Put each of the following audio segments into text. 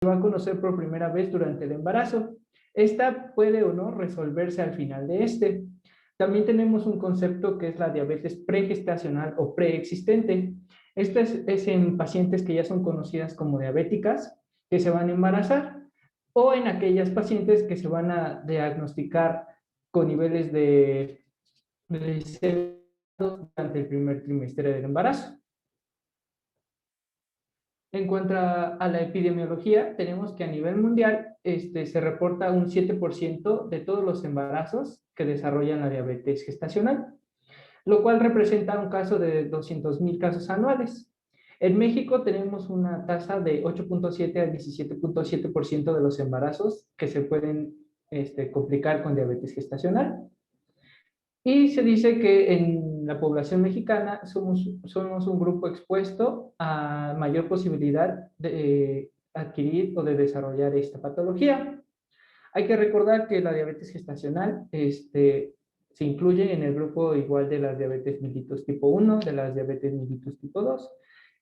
va a conocer por primera vez durante el embarazo. Esta puede o no resolverse al final de este. También tenemos un concepto que es la diabetes pregestacional o preexistente. Esta es en pacientes que ya son conocidas como diabéticas, que se van a embarazar, o en aquellas pacientes que se van a diagnosticar con niveles de glicemias durante el primer trimestre del embarazo. En cuanto a la epidemiología, tenemos que a nivel mundial se reporta un 7% de todos los embarazos que desarrollan la diabetes gestacional, lo cual representa un caso de 200,000 casos anuales. En México tenemos una tasa de 8.7 al 17.7% de los embarazos que se pueden complicar con diabetes gestacional. Y se dice que en la población mexicana somos un grupo expuesto a mayor posibilidad de adquirir o de desarrollar esta patología. Hay que recordar que la diabetes gestacional se incluye en el grupo igual de las diabetes mellitus tipo 1, de las diabetes mellitus tipo 2,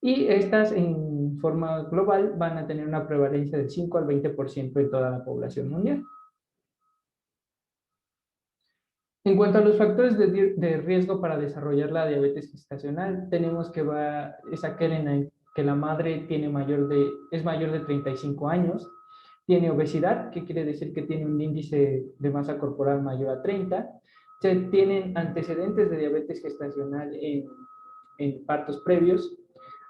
y estas en forma global van a tener una prevalencia del 5 al 20% en toda la población mundial. En cuanto a los factores de riesgo para desarrollar la diabetes gestacional, tenemos que es aquel en el que la madre es mayor de 35 años, tiene obesidad, que quiere decir que tiene un índice de masa corporal mayor a 30, se tienen antecedentes de diabetes gestacional en partos previos,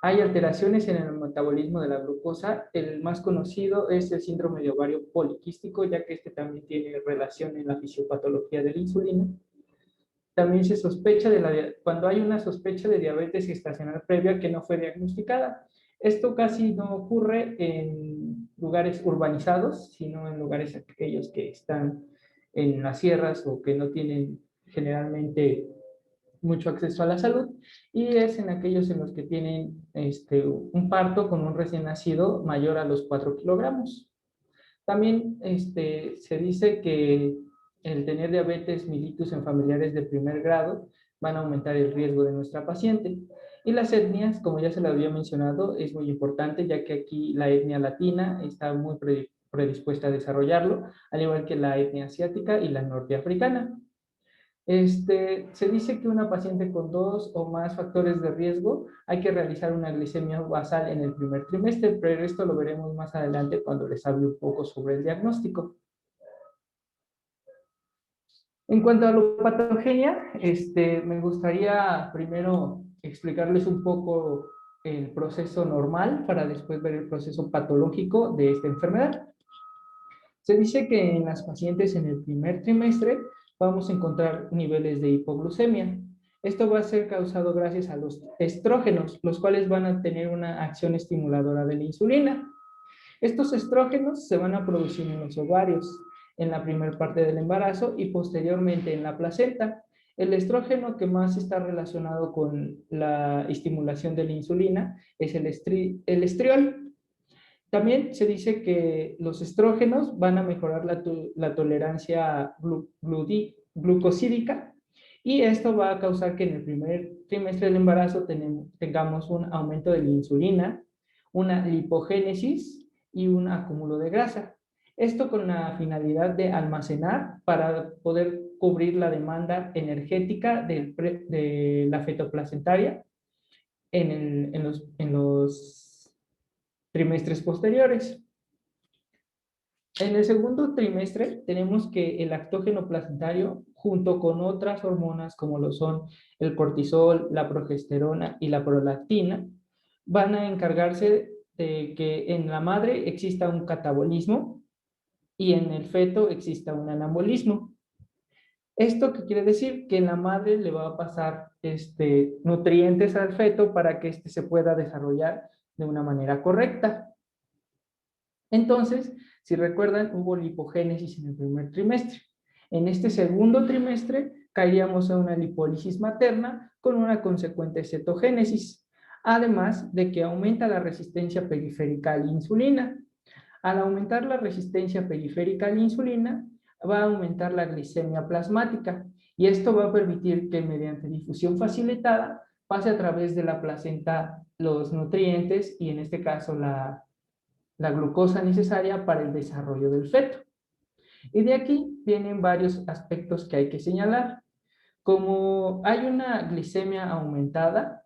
hay alteraciones en el metabolismo de la glucosa. El más conocido es el síndrome de ovario poliquístico, ya que este también tiene relación en la fisiopatología de la insulina. También se sospecha cuando hay una sospecha de diabetes gestacional previa que no fue diagnosticada. Esto casi no ocurre en lugares urbanizados, sino en lugares aquellos que están en las sierras o que no tienen generalmente mucho acceso a la salud, y es en aquellos en los que tienen un parto con un recién nacido mayor a los 4 kilogramos. También se dice que el tener diabetes mellitus en familiares de primer grado van a aumentar el riesgo de nuestra paciente. Y las etnias, como ya se lo había mencionado, es muy importante, ya que aquí la etnia latina está muy predispuesta a desarrollarlo, al igual que la etnia asiática y la norteafricana. Se dice que una paciente con 2 o más factores de riesgo hay que realizar una glicemia basal en el primer trimestre, pero esto lo veremos más adelante cuando les hable un poco sobre el diagnóstico. En cuanto a la patogenia, me gustaría primero explicarles un poco el proceso normal para después ver el proceso patológico de esta enfermedad. Se dice que en las pacientes en el primer trimestre vamos a encontrar niveles de hipoglucemia. Esto va a ser causado gracias a los estrógenos, los cuales van a tener una acción estimuladora de la insulina. Estos estrógenos se van a producir en los ovarios, en la primera parte del embarazo y posteriormente en la placenta. El estrógeno que más está relacionado con la estimulación de la insulina es el estriol. También se dice que los estrógenos van a mejorar la tolerancia glucosídica, y esto va a causar que en el primer trimestre del embarazo tengamos un aumento de la insulina, una lipogénesis y un acúmulo de grasa. Esto con la finalidad de almacenar para poder cubrir la demanda energética de la fetoplacentaria en los trimestres posteriores. En el segundo trimestre tenemos que el lactógeno placentario, junto con otras hormonas como lo son el cortisol, la progesterona y la prolactina, van a encargarse de que en la madre exista un catabolismo y en el feto exista un anabolismo. ¿Esto qué quiere decir? Que en la madre le va a pasar nutrientes al feto para que se pueda desarrollar de una manera correcta. Entonces, si recuerdan, hubo lipogénesis en el primer trimestre. En este segundo trimestre caeríamos a una lipólisis materna con una consecuente cetogénesis, además de que aumenta la resistencia periférica a la insulina. Al aumentar la resistencia periférica a la insulina, va a aumentar la glicemia plasmática, y esto va a permitir que mediante difusión facilitada pase a través de la placenta los nutrientes, y en este caso la glucosa necesaria para el desarrollo del feto. Y de aquí vienen varios aspectos que hay que señalar. Como hay una glicemia aumentada,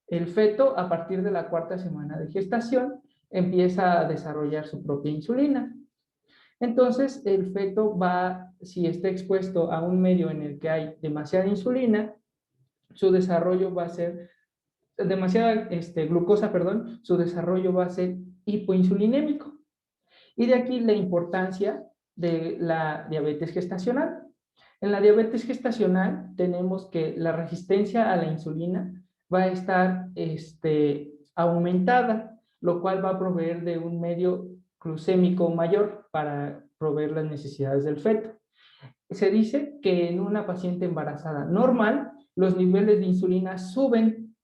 el feto a partir de la cuarta semana de gestación empieza a desarrollar su propia insulina. Entonces, el feto va, si está expuesto a un medio en el que hay demasiada insulina, su desarrollo va a ser, demasiada glucosa, perdón, su desarrollo va a ser hipoinsulinémico. Y de aquí la importancia de la diabetes gestacional. En la diabetes gestacional tenemos que la resistencia a la insulina va a estar aumentada, lo cual va a proveer de un medio glucémico mayor para proveer las necesidades del feto. Se dice que en una paciente embarazada normal, los niveles de insulina suben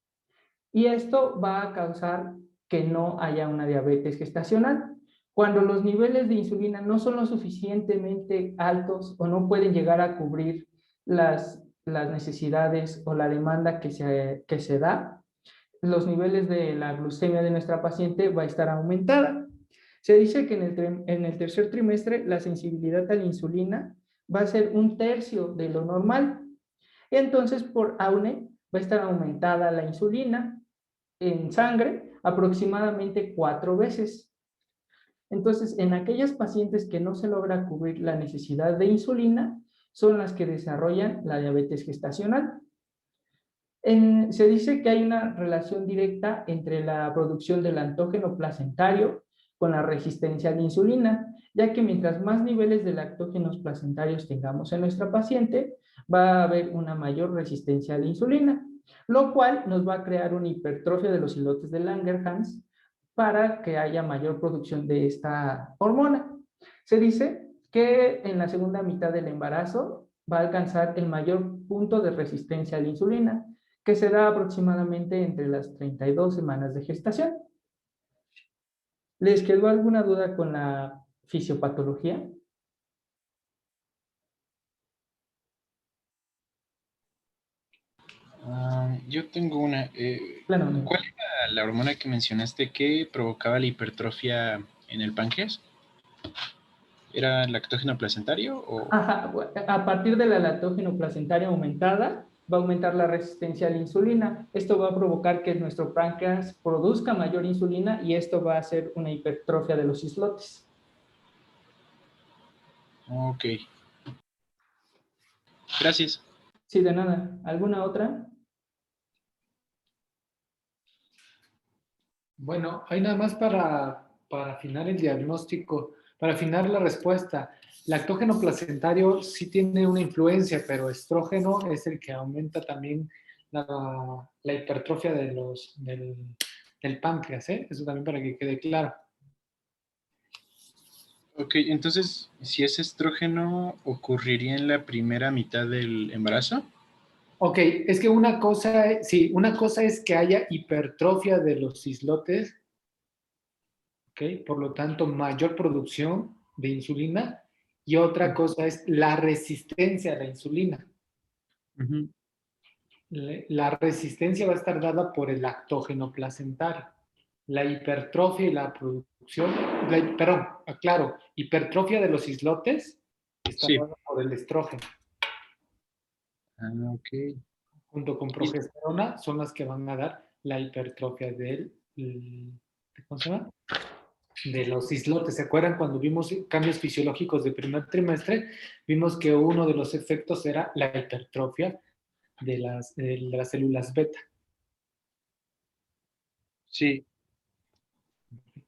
y esto va a causar que no haya una diabetes gestacional. Cuando los niveles de insulina no son lo suficientemente altos o no pueden llegar a cubrir las necesidades o la demanda que se da, los niveles de la glucemia de nuestra paciente va a estar aumentada. Se dice que en el tercer trimestre la sensibilidad a la insulina va a ser un tercio de lo normal. Y entonces por AUNE va a estar aumentada la insulina en sangre aproximadamente 4 veces. Entonces, en aquellas pacientes que no se logra cubrir la necesidad de insulina, son las que desarrollan la diabetes gestacional. Se dice que hay una relación directa entre la producción del antógeno placentario con la resistencia a la insulina, ya que mientras más niveles de lactógenos placentarios tengamos en nuestra paciente, va a haber una mayor resistencia a la insulina, lo cual nos va a crear una hipertrofia de los islotes de Langerhans para que haya mayor producción de esta hormona. Se dice que en la segunda mitad del embarazo va a alcanzar el mayor punto de resistencia a la insulina, que se da aproximadamente entre las 32 semanas de gestación. ¿Les quedó alguna duda con la fisiopatología? Yo tengo una. Claro, amigo. ¿Cuál era la hormona que mencionaste que provocaba la hipertrofia en el páncreas? ¿Era lactógeno placentario o...? Ajá, a partir de la lactógeno placentaria aumentada, va a aumentar la resistencia a la insulina. Esto va a provocar que nuestro páncreas produzca mayor insulina y esto va a hacer una hipertrofia de los islotes. Ok. Gracias. Sí, de nada. ¿Alguna otra? Bueno, hay nada más para afinar el diagnóstico, para afinar la respuesta. Lactógeno placentario sí tiene una influencia, pero estrógeno es el que aumenta también la hipertrofia del páncreas, ¿eh? Eso también para que quede claro. Ok, entonces, si es estrógeno, ¿ocurriría en la primera mitad del embarazo? Ok, es que una cosa, sí, una cosa es que haya hipertrofia de los islotes, ¿ok? Por lo tanto, mayor producción de insulina, y otra cosa es la resistencia a la insulina. Uh-huh. La resistencia va a estar dada por el lactógeno placentario. La hipertrofia y la producción, perdón, aclaro, hipertrofia de los islotes está Sí. dada por el estrógeno. Ok. Junto con progesterona son las que van a dar la hipertrofia ¿cómo se llama? De los islotes. ¿Se acuerdan cuando vimos cambios fisiológicos del primer trimestre? Vimos que uno de los efectos era la hipertrofia de las células beta. Sí.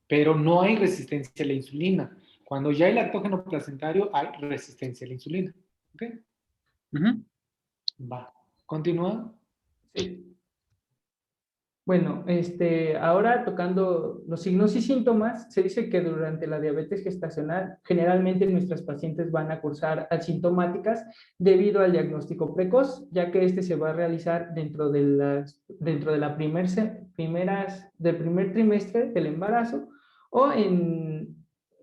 Pero no hay resistencia a la insulina. Cuando ya hay lactógeno placentario, hay resistencia a la insulina. ¿Ok? Uh-huh. Va. ¿Continúa? Sí. Bueno, ahora tocando los signos y síntomas, se dice que durante la diabetes gestacional, generalmente nuestras pacientes van a cursar asintomáticas debido al diagnóstico precoz, ya que este se va a realizar dentro de la del primer trimestre del embarazo o en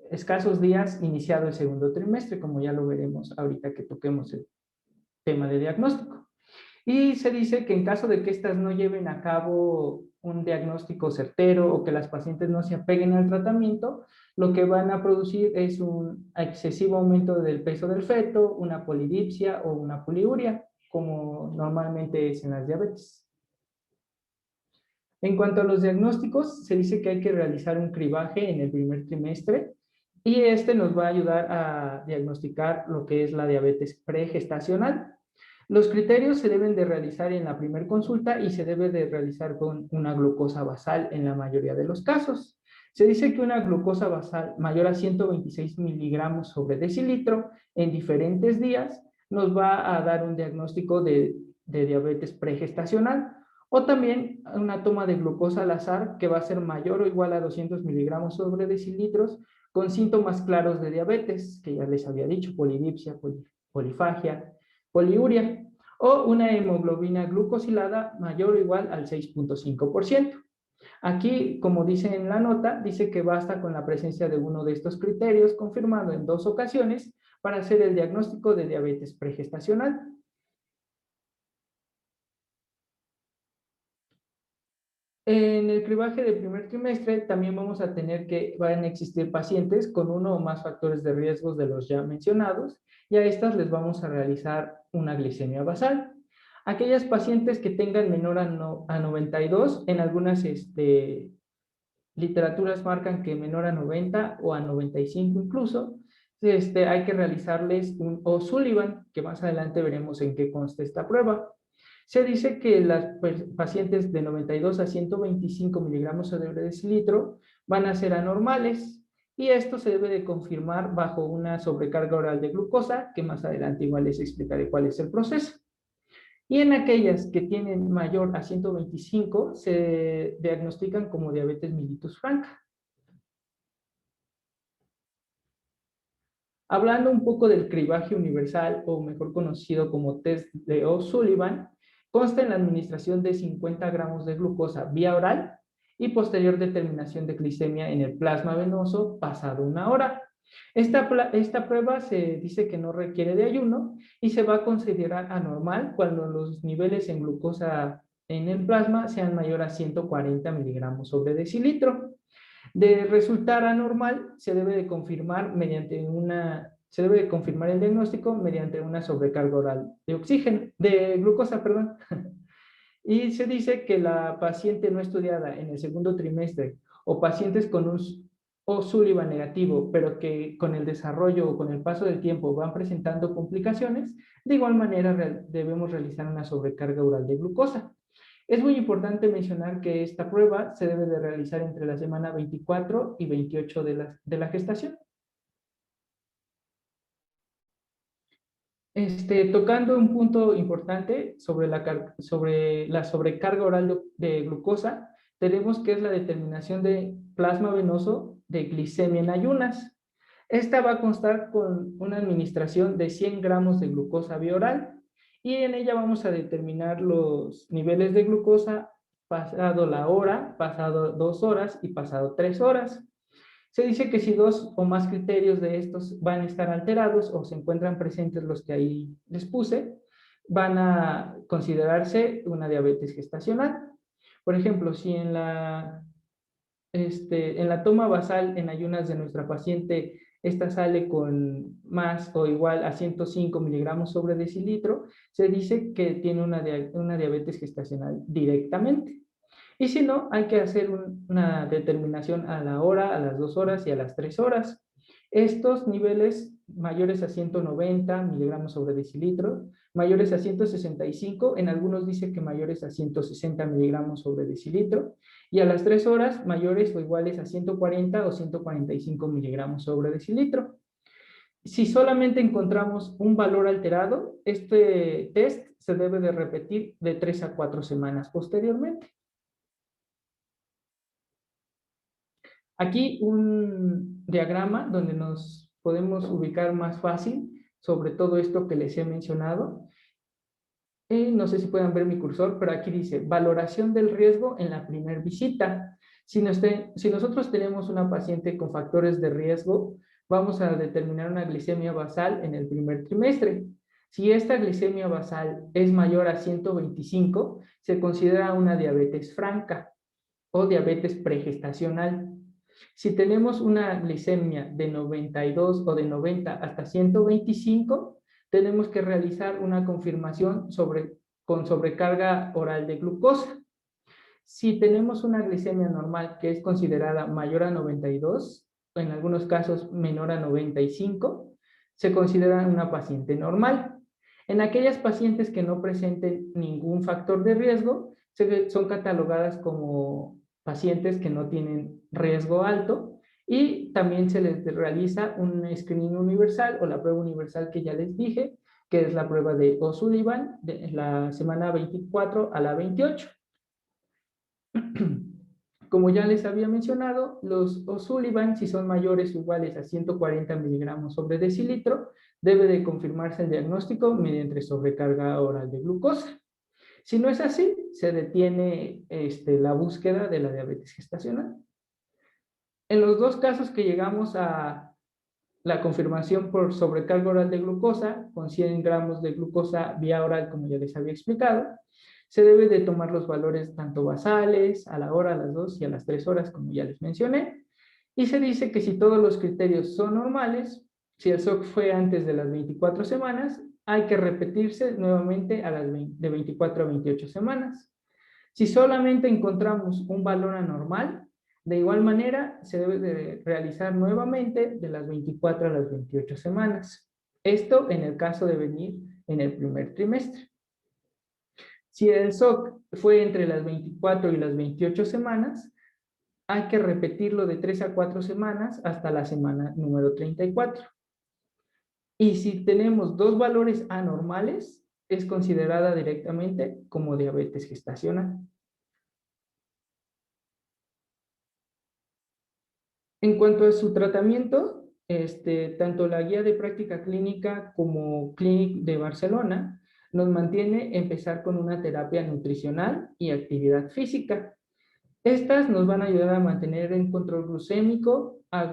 escasos días iniciado el segundo trimestre, como ya lo veremos ahorita que toquemos el tema de diagnóstico. Y se dice que en caso de que estas no lleven a cabo un diagnóstico certero o que las pacientes no se apeguen al tratamiento, lo que van a producir es un excesivo aumento del peso del feto, una polidipsia o una poliuria, como normalmente es en las diabetes. En cuanto a los diagnósticos, se dice que hay que realizar un cribaje en el primer trimestre y este nos va a ayudar a diagnosticar lo que es la diabetes pregestacional. Los criterios se deben de realizar en la primera consulta y se debe de realizar con una glucosa basal en la mayoría de los casos. Se dice que una glucosa basal mayor a 126 miligramos sobre decilitro en diferentes días nos va a dar un diagnóstico de diabetes pregestacional. O también una toma de glucosa al azar que va a ser mayor o igual a 200 miligramos sobre decilitros con síntomas claros de diabetes, que ya les había dicho, polidipsia, polifagia, poliuria, o una hemoglobina glucosilada mayor o igual al 6.5%. Aquí, como dice en la nota, dice que basta con la presencia de uno de estos criterios confirmado en 2 ocasiones para hacer el diagnóstico de diabetes pregestacional. En el cribaje del primer trimestre también vamos a tener que van a existir pacientes con uno o más factores de riesgo de los ya mencionados y a estas les vamos a realizar una glicemia basal. Aquellas pacientes que tengan menor a 92, en algunas literaturas marcan que menor a 90 o a 95 incluso, hay que realizarles un O'Sullivan, que más adelante veremos en qué consta esta prueba. Se dice que las pacientes de 92 a 125 miligramos sobre decilitro van a ser anormales y esto se debe de confirmar bajo una sobrecarga oral de glucosa, que más adelante igual les explicaré cuál es el proceso. Y en aquellas que tienen mayor a 125 se diagnostican como diabetes mellitus franca. Hablando un poco del cribaje universal, o mejor conocido como test de O'Sullivan, consta en la administración de 50 gramos de glucosa vía oral y posterior determinación de glicemia en el plasma venoso pasado 1 hora. Esta prueba se dice que no requiere de ayuno y se va a considerar anormal cuando los niveles en glucosa en el plasma sean mayor a 140 miligramos sobre decilitro. De resultar anormal, se debe de confirmar el diagnóstico mediante una sobrecarga oral de glucosa, perdón. Y se dice que la paciente no estudiada en el segundo trimestre o pacientes con un O'Sullivan negativo, pero que con el desarrollo o con el paso del tiempo van presentando complicaciones, de igual manera debemos realizar una sobrecarga oral de glucosa. Es muy importante mencionar que esta prueba se debe de realizar entre la semana 24 y 28 de la gestación. Tocando un punto importante sobre la sobrecarga oral de glucosa, tenemos que es la determinación de plasma venoso de glicemia en ayunas. Esta va a constar con una administración de 100 gramos de glucosa vía oral y en ella vamos a determinar los niveles de glucosa pasado la hora, pasado 2 horas y pasado 3 horas. Se dice que si 2 o más criterios de estos van a estar alterados o se encuentran presentes los que ahí les puse, van a considerarse una diabetes gestacional. Por ejemplo, si en la toma basal en ayunas de nuestra paciente, esta sale con más o igual a 105 miligramos sobre decilitro, se dice que tiene una diabetes gestacional directamente. Y si no, hay que hacer una determinación a la hora, a las 2 horas y a las 3 horas. Estos niveles mayores a 190 miligramos sobre decilitro, mayores a 165, en algunos dice que mayores a 160 miligramos sobre decilitro, y a las 3 horas mayores o iguales a 140 o 145 miligramos sobre decilitro. Si solamente encontramos un valor alterado, este test se debe de repetir de 3 a 4 semanas posteriormente. Aquí un diagrama donde nos podemos ubicar más fácil sobre todo esto que les he mencionado. No sé si pueden ver mi cursor, pero aquí dice valoración del riesgo en la primera visita. Si nosotros tenemos una paciente con factores de riesgo, vamos a determinar una glicemia basal en el primer trimestre. Si esta glicemia basal es mayor a 125, se considera una diabetes franca. o diabetes pregestacional. Si tenemos una glicemia de 92 o de 90 hasta 125, tenemos que realizar una confirmación con sobrecarga oral de glucosa. Si tenemos una glicemia normal que es considerada mayor a 92, en algunos casos menor a 95, se considera una paciente normal. En aquellas pacientes que no presenten ningún factor de riesgo, son catalogadas como pacientes que no tienen riesgo alto y también se les realiza un screening universal o la prueba universal que ya les dije, que es la prueba de O'Sullivan de la semana 24 a la 28. Como ya les había mencionado, los O'Sullivan, si son mayores o iguales a 140 miligramos sobre decilitro, debe de confirmarse el diagnóstico mediante sobrecarga oral de glucosa. Si no es así, se detiene la búsqueda de la diabetes gestacional. En los dos casos que llegamos a la confirmación por sobrecarga oral de glucosa, con 100 gramos de glucosa vía oral, como ya les había explicado, se debe de tomar los valores tanto basales, a la hora, a las 2 y a las 3 horas, como ya les mencioné, y se dice que si todos los criterios son normales, si el SOC fue antes de las 24 semanas, hay que repetirse nuevamente a las de 24 a 28 semanas. Si solamente encontramos un valor anormal, de igual manera se debe de realizar nuevamente de las 24 a las 28 semanas. Esto en el caso de venir en el primer trimestre. Si el SOC fue entre las 24 y las 28 semanas, hay que repetirlo de 3 a 4 semanas hasta la semana número 34. Y si tenemos dos valores anormales, es considerada directamente como diabetes gestacional. En cuanto a su tratamiento, tanto la guía de práctica clínica como Clinic de Barcelona nos mantiene empezar con una terapia nutricional y actividad física. Estas nos van a ayudar a mantener el control glucémico, a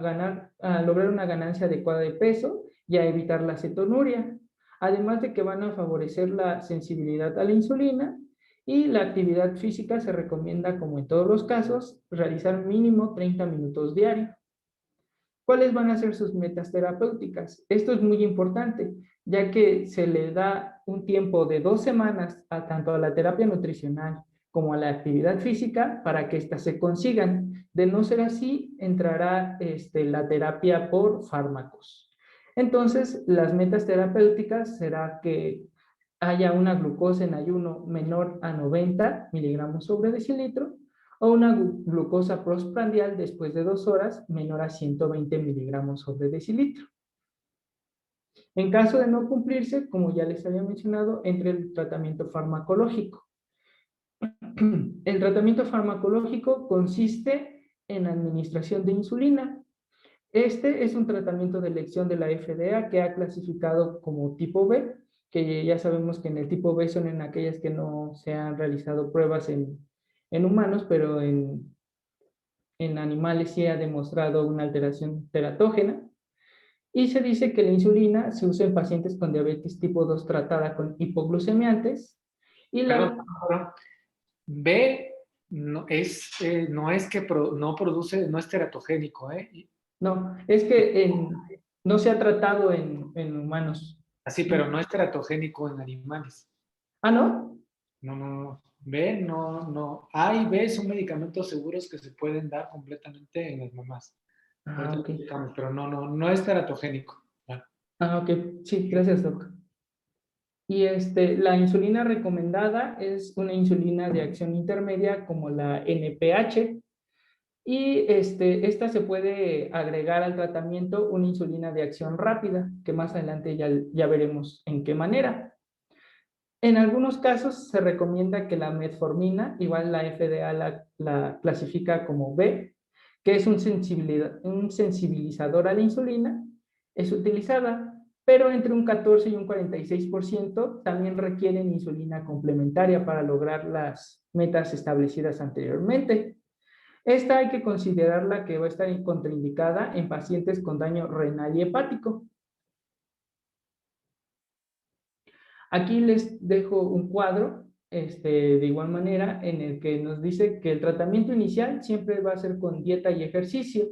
lograr una ganancia adecuada de peso y a evitar la cetonuria. Además de que van a favorecer la sensibilidad a la insulina y la actividad física se recomienda, como en todos los casos, realizar mínimo 30 minutos diarios. ¿Cuáles van a ser sus metas terapéuticas? Esto es muy importante, ya que se le da un tiempo de 2 semanas tanto a la terapia nutricional como a la actividad física para que éstas se consigan. De no ser así, entrará la terapia por fármacos. Entonces, las metas terapéuticas será que haya una glucosa en ayuno menor a 90 miligramos sobre decilitro, o una glucosa postprandial después de 2 horas menor a 120 miligramos sobre decilitro. En caso de no cumplirse, como ya les había mencionado, entre el tratamiento farmacológico. El tratamiento farmacológico consiste en administración de insulina. Este es un tratamiento de elección de la FDA que ha clasificado como tipo B, que ya sabemos que en el tipo B son en aquellas que no se han realizado pruebas en humanos, pero en animales sí ha demostrado una alteración teratógena. Y se dice que la insulina se usa en pacientes con diabetes tipo 2 tratada con hipoglucemiantes. Y Perdón. B no es que no produce, no es teratogénico, ¿eh? No, es que no se ha tratado en humanos. Así, pero no es teratogénico en animales. ¿Ah, no? No. B, no. A y B son medicamentos seguros que se pueden dar completamente en las mamás. Ah, ok. Pero no es teratogénico. Ah, ok. Sí, gracias, doc. Y la insulina recomendada es una insulina de acción intermedia como la NPH. Y esta se puede agregar al tratamiento una insulina de acción rápida, que más adelante ya veremos en qué manera. En algunos casos se recomienda que la metformina, igual la FDA la clasifica como B, que es un sensibilizador a la insulina, es utilizada, pero entre un 14 y un 46% también requieren insulina complementaria para lograr las metas establecidas anteriormente. Esta hay que considerarla que va a estar contraindicada en pacientes con daño renal y hepático. Aquí les dejo un cuadro de igual manera, en el que nos dice que el tratamiento inicial siempre va a ser con dieta y ejercicio.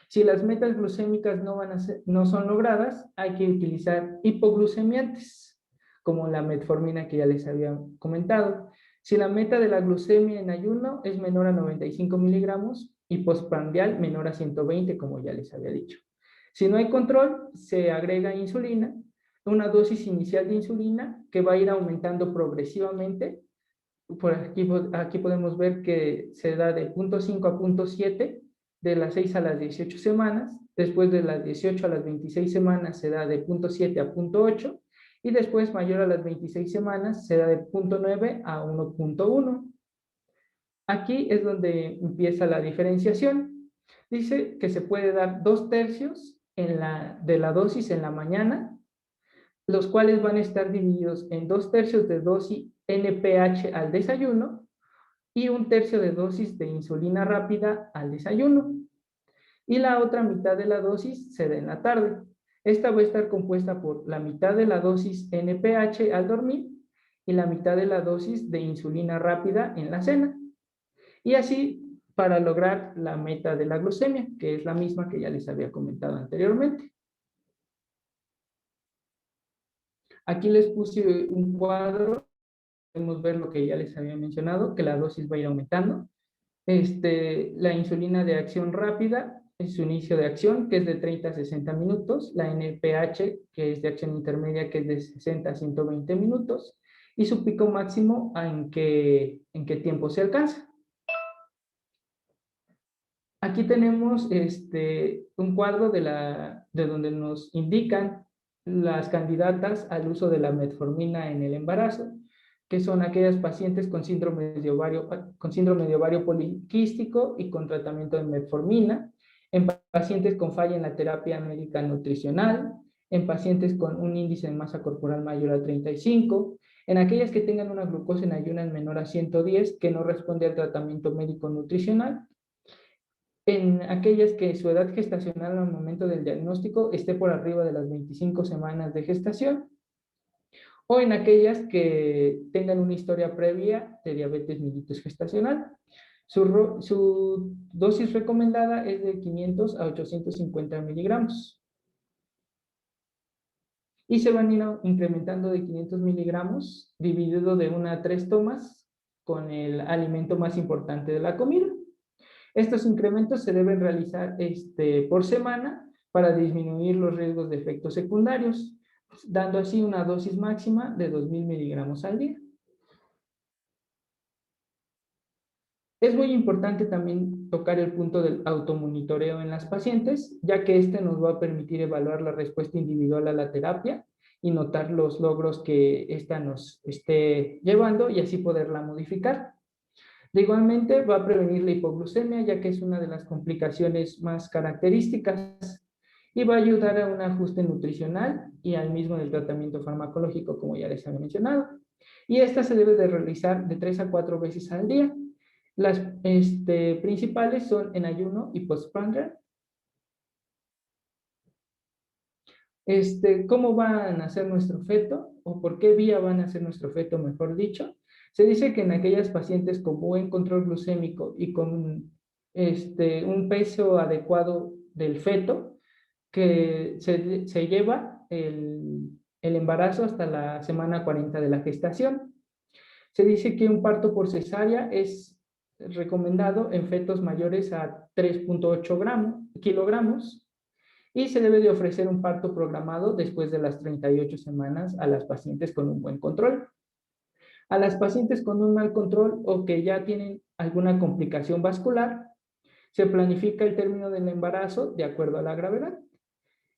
Si las metas glucémicas no son logradas, hay que utilizar hipoglucemiantes, como la metformina que ya les había comentado. Si la meta de la glucemia en ayuno es menor a 95 miligramos y postprandial menor a 120, como ya les había dicho. Si no hay control, se agrega insulina, una dosis inicial de insulina que va a ir aumentando progresivamente. Por aquí podemos ver que se da de 0.5 a 0.7 de las 6 a las 18 semanas. Después de las 18 a las 26 semanas se da de 0.7 a 0.8 y después mayor a las 26 semanas se da de 0.9 a 1.1. Aquí es donde empieza la diferenciación. Dice que se puede dar 2/3 de la dosis en la mañana, los cuales van a estar divididos en 2/3 de dosis NPH al desayuno y 1/3 de dosis de insulina rápida al desayuno. Y la otra mitad de la dosis se da en la tarde. Esta va a estar compuesta por la mitad de la dosis NPH al dormir y la mitad de la dosis de insulina rápida en la cena. Y así para lograr la meta de la glucemia, que es la misma que ya les había comentado anteriormente. Aquí les puse un cuadro, podemos ver lo que ya les había mencionado, que la dosis va a ir aumentando. La insulina de acción rápida es su inicio de acción, que es de 30 a 60 minutos, la NPH, que es de acción intermedia, que es de 60 a 120 minutos, y su pico máximo en qué tiempo se alcanza. Aquí tenemos un cuadro de donde nos indican las candidatas al uso de la metformina en el embarazo, que son aquellas pacientes con síndrome de ovario poliquístico y con tratamiento de metformina, en pacientes con falla en la terapia médica nutricional, en pacientes con un índice de masa corporal mayor a 35, en aquellas que tengan una glucosa en ayunas menor a 110 que no responde al tratamiento médico nutricional, en aquellas que su edad gestacional al momento del diagnóstico esté por arriba de las 25 semanas de gestación, o en aquellas que tengan una historia previa de diabetes mellitus gestacional. Su dosis recomendada es de 500 a 850 miligramos. Y se van a ir incrementando de 500 miligramos, dividido de 1 a 3 tomas, con el alimento más importante de la comida. Estos incrementos se deben realizar por semana para disminuir los riesgos de efectos secundarios, dando así una dosis máxima de 2.000 miligramos al día. Es muy importante también tocar el punto del automonitoreo en las pacientes, ya que nos va a permitir evaluar la respuesta individual a la terapia y notar los logros que ésta nos esté llevando y así poderla modificar. De igualmente va a prevenir la hipoglucemia, ya que es una de las complicaciones más características, y va a ayudar a un ajuste nutricional y al mismo del tratamiento farmacológico, como ya les había mencionado. Y esta se debe de realizar de 3 a 4 veces al día. Las principales son en ayuno y postprandial. ¿Cómo va a nacer nuestro feto? ¿O por qué vía va a nacer nuestro feto, mejor dicho? Se dice que en aquellas pacientes con buen control glucémico y con un peso adecuado del feto, que se lleva el embarazo hasta la semana 40 de la gestación. Se dice que un parto por cesárea es recomendado en fetos mayores a 3.8 kilogramos y se debe de ofrecer un parto programado después de las 38 semanas a las pacientes con un buen control. A las pacientes con un mal control o que ya tienen alguna complicación vascular, se planifica el término del embarazo de acuerdo a la gravedad.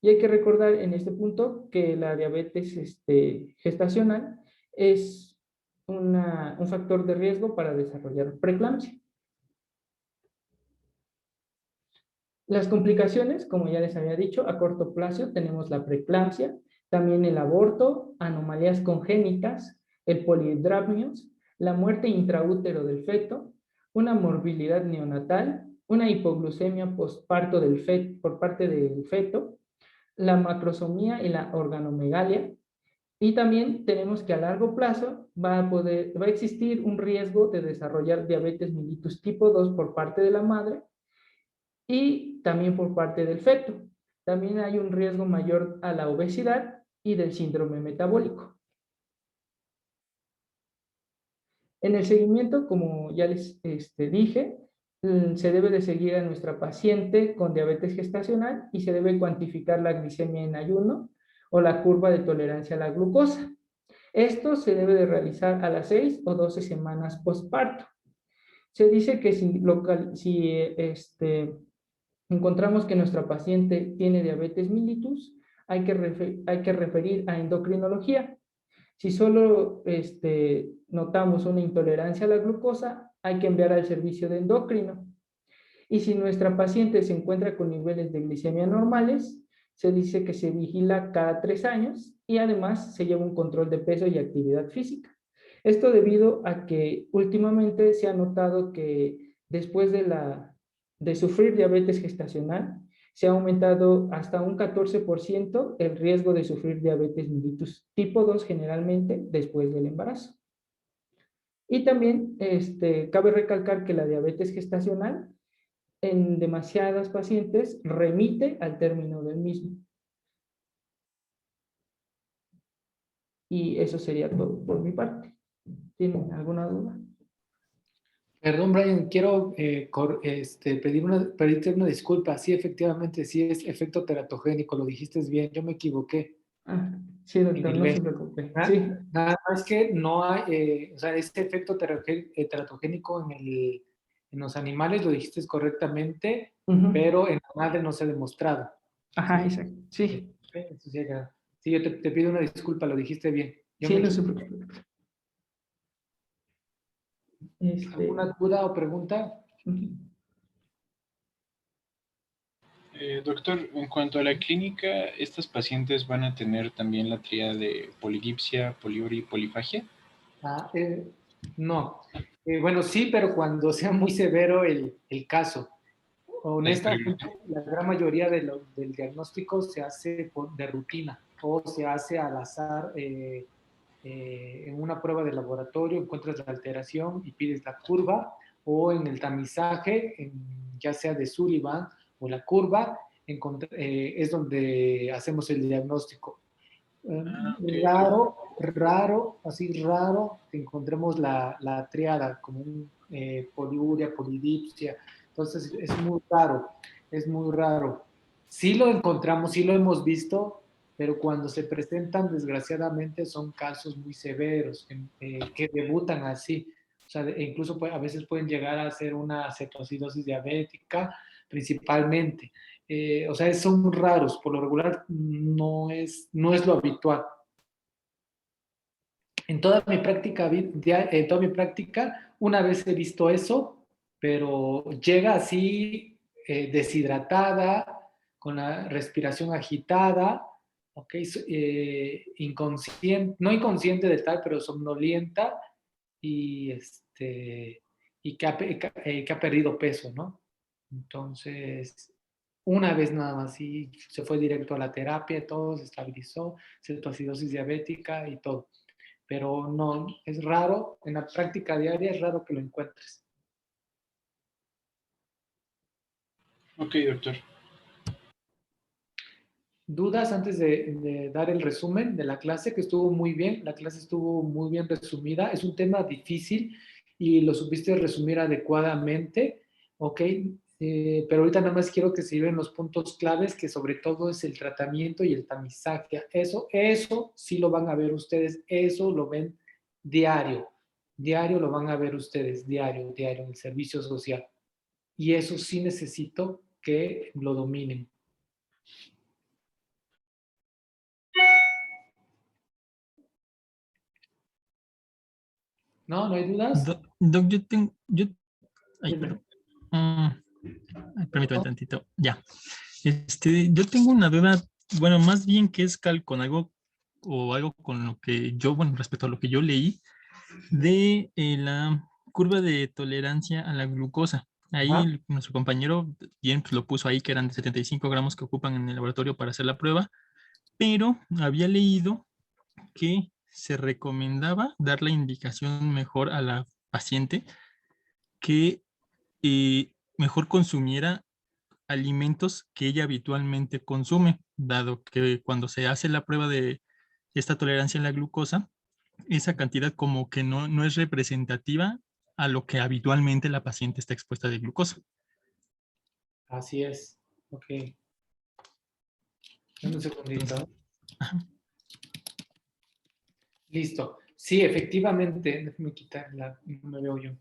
Y hay que recordar en este punto que la diabetes gestacional es un factor de riesgo para desarrollar preeclampsia. Las complicaciones, como ya les había dicho, a corto plazo tenemos la preeclampsia, también el aborto, anomalías congénitas, el polidipdramnios, la muerte intraútero del feto, una morbilidad neonatal, una hipoglucemia postparto por parte del feto, la macrosomía y la organomegalia. Y también tenemos que a largo plazo va a existir un riesgo de desarrollar diabetes mellitus tipo 2 por parte de la madre y también por parte del feto. También hay un riesgo mayor a la obesidad y del síndrome metabólico. En el seguimiento, como ya les dije, se debe de seguir a nuestra paciente con diabetes gestacional y se debe cuantificar la glicemia en ayuno o la curva de tolerancia a la glucosa. Esto se debe de realizar a las 6 o 12 semanas postparto. Se dice que si encontramos que nuestra paciente tiene diabetes mellitus, hay que referir a endocrinología. Si solo notamos una intolerancia a la glucosa, hay que enviar al servicio de endocrino. Y si nuestra paciente se encuentra con niveles de glicemia normales, se dice que se vigila cada 3 años y además se lleva un control de peso y actividad física. Esto debido a que últimamente se ha notado que después de sufrir diabetes gestacional, se ha aumentado hasta un 14% el riesgo de sufrir diabetes mellitus tipo 2 generalmente después del embarazo. Y también cabe recalcar que la diabetes gestacional en demasiadas pacientes remite al término del mismo. Y eso sería todo por mi parte. ¿Tienen alguna duda? Perdón, Brian, quiero pedirte una disculpa. Sí, efectivamente, sí es efecto teratogénico, lo dijiste bien, yo me equivoqué. Ah, sí, doctor, no se preocupe. Sí. Nada más que no hay, o sea, este efecto teratogénico en los animales lo dijiste correctamente, pero en la madre no se ha demostrado. Ajá, exacto, sí. Sí, yo te pido una disculpa, lo dijiste bien. Sí, no se preocupe. ¿Alguna duda o pregunta? Doctor, en cuanto a la clínica, ¿estas pacientes van a tener también la tríada de polidipsia, poliuria y polifagia? No. Bueno, sí, pero cuando sea muy severo el caso. Honestamente, la gran mayoría del diagnóstico se hace de rutina o se hace al azar. En una prueba de laboratorio encuentras la alteración y pides la curva, o en el tamizaje, ya sea de Sullivan o la curva, es donde hacemos el diagnóstico. Así raro, que encontremos la triada como un poliuria, polidipsia. Entonces es muy raro. Sí lo encontramos, sí lo hemos visto, pero cuando se presentan, desgraciadamente, son casos muy severos, que debutan así. O sea, incluso a veces pueden llegar a ser una cetoacidosis diabética, principalmente. O sea, son raros, por lo regular no es lo habitual. En toda mi práctica, una vez he visto eso, pero llega así deshidratada, con la respiración agitada, ¿okay? Inconsciente, no inconsciente de tal, pero somnolienta y que ha perdido peso, ¿no? Entonces, una vez nada más, sí, se fue directo a la terapia, todo se estabilizó, cetoacidosis diabética y todo. Pero no, es raro, en la práctica diaria es raro que lo encuentres. Ok, doctor. ¿Dudas antes de dar el resumen de la clase? Que estuvo muy bien, la clase estuvo muy bien resumida. Es un tema difícil y lo supiste resumir adecuadamente, ¿ok? Pero ahorita nada más quiero que se lleven los puntos claves, que sobre todo es el tratamiento y el tamizaje. Eso sí lo van a ver ustedes, eso lo ven diario lo van a ver ustedes, diario, en el servicio social. Y eso sí necesito que lo dominen. ¿No hay dudas? Doc, yo tengo... Ay, perdón. Permítame tantito. Ya. Yo tengo una duda, bueno, más bien que es con algo con lo que yo, bueno, respecto a lo que yo leí de la curva de tolerancia a la glucosa. Ahí nuestro compañero bien pues, lo puso ahí que eran de 75 gramos que ocupan en el laboratorio para hacer la prueba, pero había leído que se recomendaba dar la indicación mejor a la paciente que mejor consumiera alimentos que ella habitualmente consume, dado que cuando se hace la prueba de esta tolerancia a la glucosa, esa cantidad como que no es representativa a lo que habitualmente la paciente está expuesta de glucosa. Así es. Ok. Dame un segundito. Entonces, ajá. Listo. Sí, efectivamente. Déjame quitarla, no me veo yo.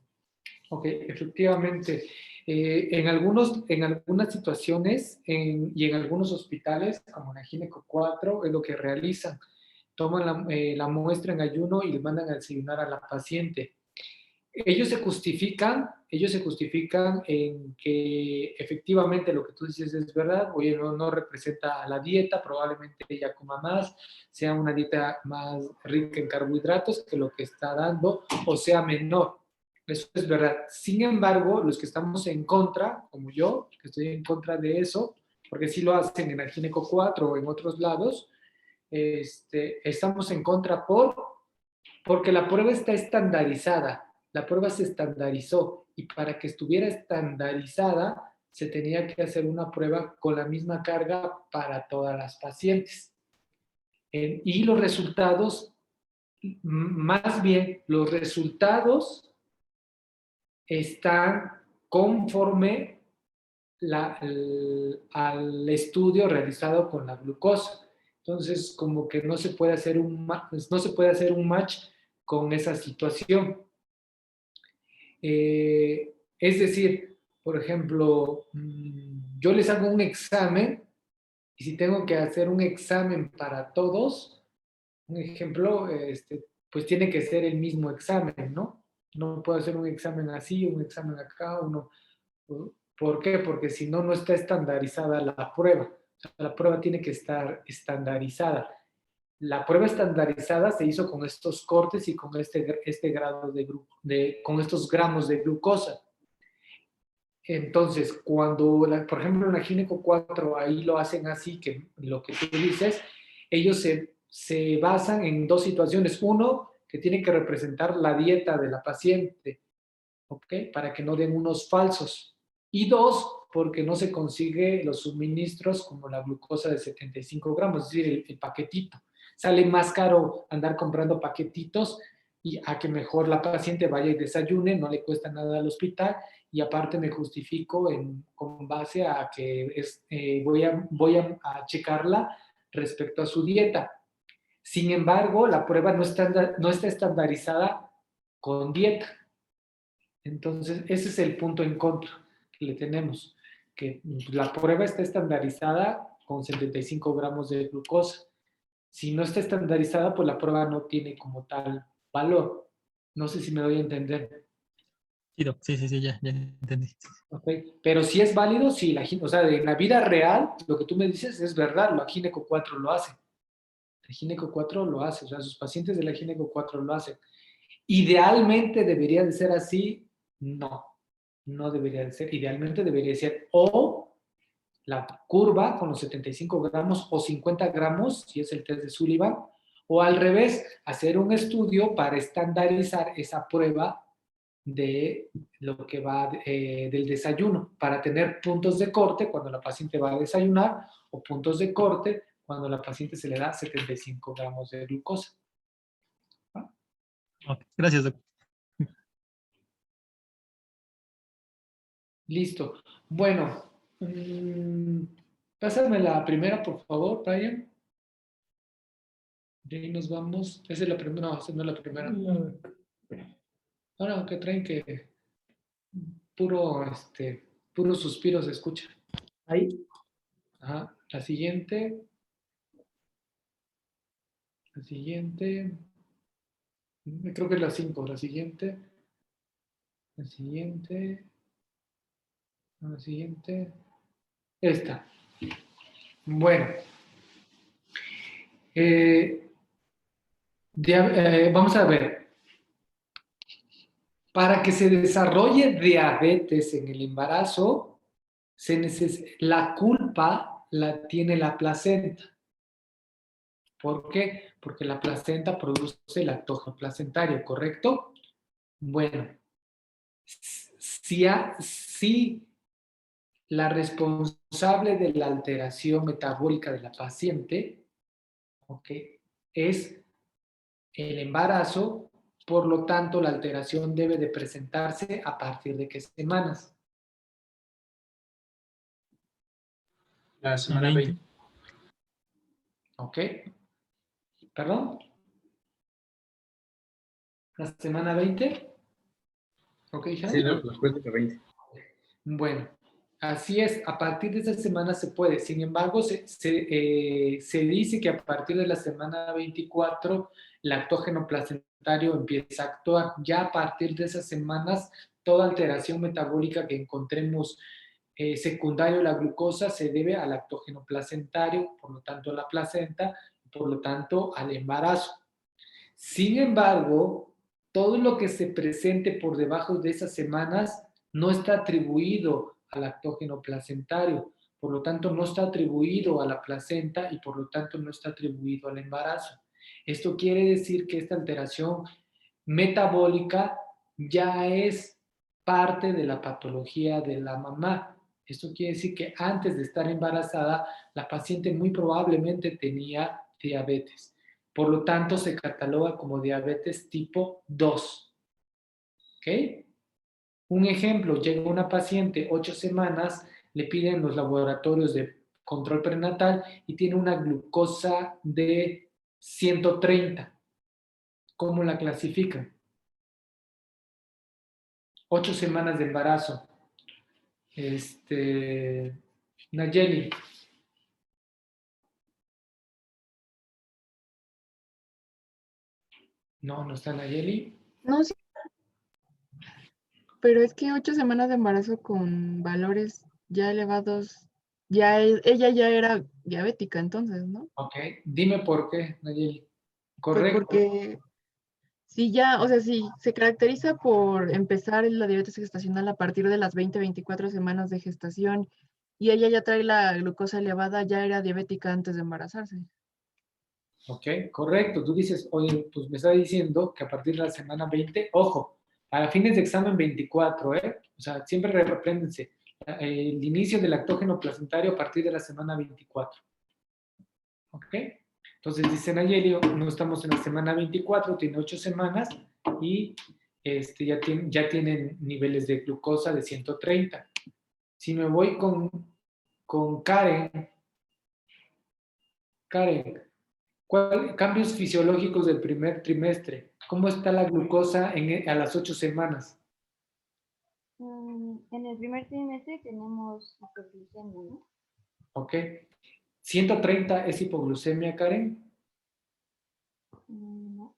Ok, efectivamente. En algunas situaciones y en algunos hospitales, como la Gineco 4, es lo que realizan. Toman la muestra en ayuno y le mandan a desayunar a la paciente. Ellos se justifican en que efectivamente lo que tú dices es verdad, oye, no representa la dieta, probablemente ella coma más, sea una dieta más rica en carbohidratos que lo que está dando, o sea menor. Eso es verdad. Sin embargo, los que estamos en contra, como yo, que estoy en contra de eso, porque sí lo hacen en el Gineco 4 o en otros lados, estamos en contra porque la prueba está estandarizada. La prueba se estandarizó y para que estuviera estandarizada se tenía que hacer una prueba con la misma carga para todas las pacientes. Y los resultados, más bien, los resultados están conforme al estudio realizado con la glucosa. Entonces, como que no se puede hacer un match con esa situación. Es decir, por ejemplo, yo les hago un examen y si tengo que hacer un examen para todos, un ejemplo, pues tiene que ser el mismo examen, ¿no? No puedo hacer un examen así, un examen acá, uno. ¿Por qué? Porque si no, no está estandarizada la prueba. La prueba tiene que estar estandarizada. La prueba estandarizada se hizo con estos cortes y con este grado con estos gramos de glucosa. Entonces, cuando, por ejemplo, en la Gineco 4 ahí lo hacen así, que lo que tú dices, ellos se basan en dos situaciones. Uno, que tienen que representar la dieta de la paciente, ¿ok? Para que no den unos falsos. Y dos, porque no se consigue los suministros como la glucosa de 75 gramos, es decir, el paquetito. Sale más caro andar comprando paquetitos y a que mejor la paciente vaya y desayune, no le cuesta nada al hospital y aparte me justifico con base a que voy a checarla respecto a su dieta. Sin embargo, la prueba no está estandarizada con dieta. Entonces, ese es el punto en contra que le tenemos, que la prueba está estandarizada con 75 gramos de glucosa. Si no está estandarizada, pues la prueba no tiene como tal valor. No sé si me doy a entender. Sí, ya entendí. Okay. Pero si es válido, sí, o sea, en la vida real, lo que tú me dices es verdad, la Gineco 4 lo hace. La Gineco 4 lo hace, o sea, sus pacientes de la Gineco 4 lo hacen. Idealmente debería de ser así, no debería de ser. Idealmente debería ser o la curva con los 75 gramos o 50 gramos, si es el test de Sullivan, o al revés, hacer un estudio para estandarizar esa prueba de lo que va del desayuno, para tener puntos de corte cuando la paciente va a desayunar o puntos de corte cuando la paciente se le da 75 gramos de glucosa. Okay, gracias, doctor. Listo. Bueno, pásame la primera, por favor, Brian. De ahí nos vamos. Esa es la primera. No, esa no es la primera. Ahora que traen que puro suspiro se escucha. Ahí. Ajá. La siguiente. Creo que es la 5. La siguiente. Esta. Bueno. Vamos a ver. Para que se desarrolle diabetes en el embarazo, la culpa la tiene la placenta. ¿Por qué? Porque la placenta produce lactógeno placentario, ¿correcto? Bueno, si la responsable de la alteración metabólica de la paciente, ¿ok?, es el embarazo, por lo tanto, la alteración debe de presentarse a partir de qué semanas. La semana 20. 20. ¿Ok? ¿Perdón? ¿La semana 20? ¿Ok, Sean? Sí, después de la 20. Bueno, así es, a partir de esa semana se puede. Sin embargo, se dice que a partir de la semana 24, el lactógeno placentario empieza a actuar. Ya a partir de esas semanas, toda alteración metabólica que encontremos secundario a la glucosa se debe al lactógeno placentario, por lo tanto a la placenta, por lo tanto al embarazo. Sin embargo, todo lo que se presente por debajo de esas semanas no está atribuido al lactógeno placentario, por lo tanto no está atribuido a la placenta y por lo tanto no está atribuido al embarazo. Esto quiere decir que esta alteración metabólica ya es parte de la patología de la mamá. Esto quiere decir que antes de estar embarazada, la paciente muy probablemente tenía diabetes. Por lo tanto, se cataloga como diabetes tipo 2. ¿Ok? Un ejemplo, llega una paciente 8 semanas, le piden los laboratorios de control prenatal y tiene una glucosa de 130. ¿Cómo la clasifican? 8 semanas de embarazo. Nayeli. No, no está Nayeli. No, sí, pero es que 8 semanas de embarazo con valores ya elevados, ella ya era diabética entonces, ¿no? Ok, dime por qué, Nayeli. Pues Correcto. porque si ya, o sea, si se caracteriza por empezar la diabetes gestacional a partir de las 20-24 semanas de gestación y ella ya trae la glucosa elevada, ya era diabética antes de embarazarse. Ok, correcto. Tú dices, oye, pues me está diciendo que a partir de la semana 20, ojo, a fines de examen 24, ¿eh? O sea, siempre repréndense. El inicio del lactógeno placentario a partir de la semana 24. ¿Ok? Entonces dicen Nayeli, no estamos en la semana 24, tiene 8 semanas y ya tienen niveles de glucosa de 130. Si me voy con Karen, cambios fisiológicos del primer trimestre. ¿Cómo está la glucosa a las 8 semanas? En el primer trimestre tenemos hiperglucemia, ¿no? Ok. 130 es hipoglucemia, Karen. No.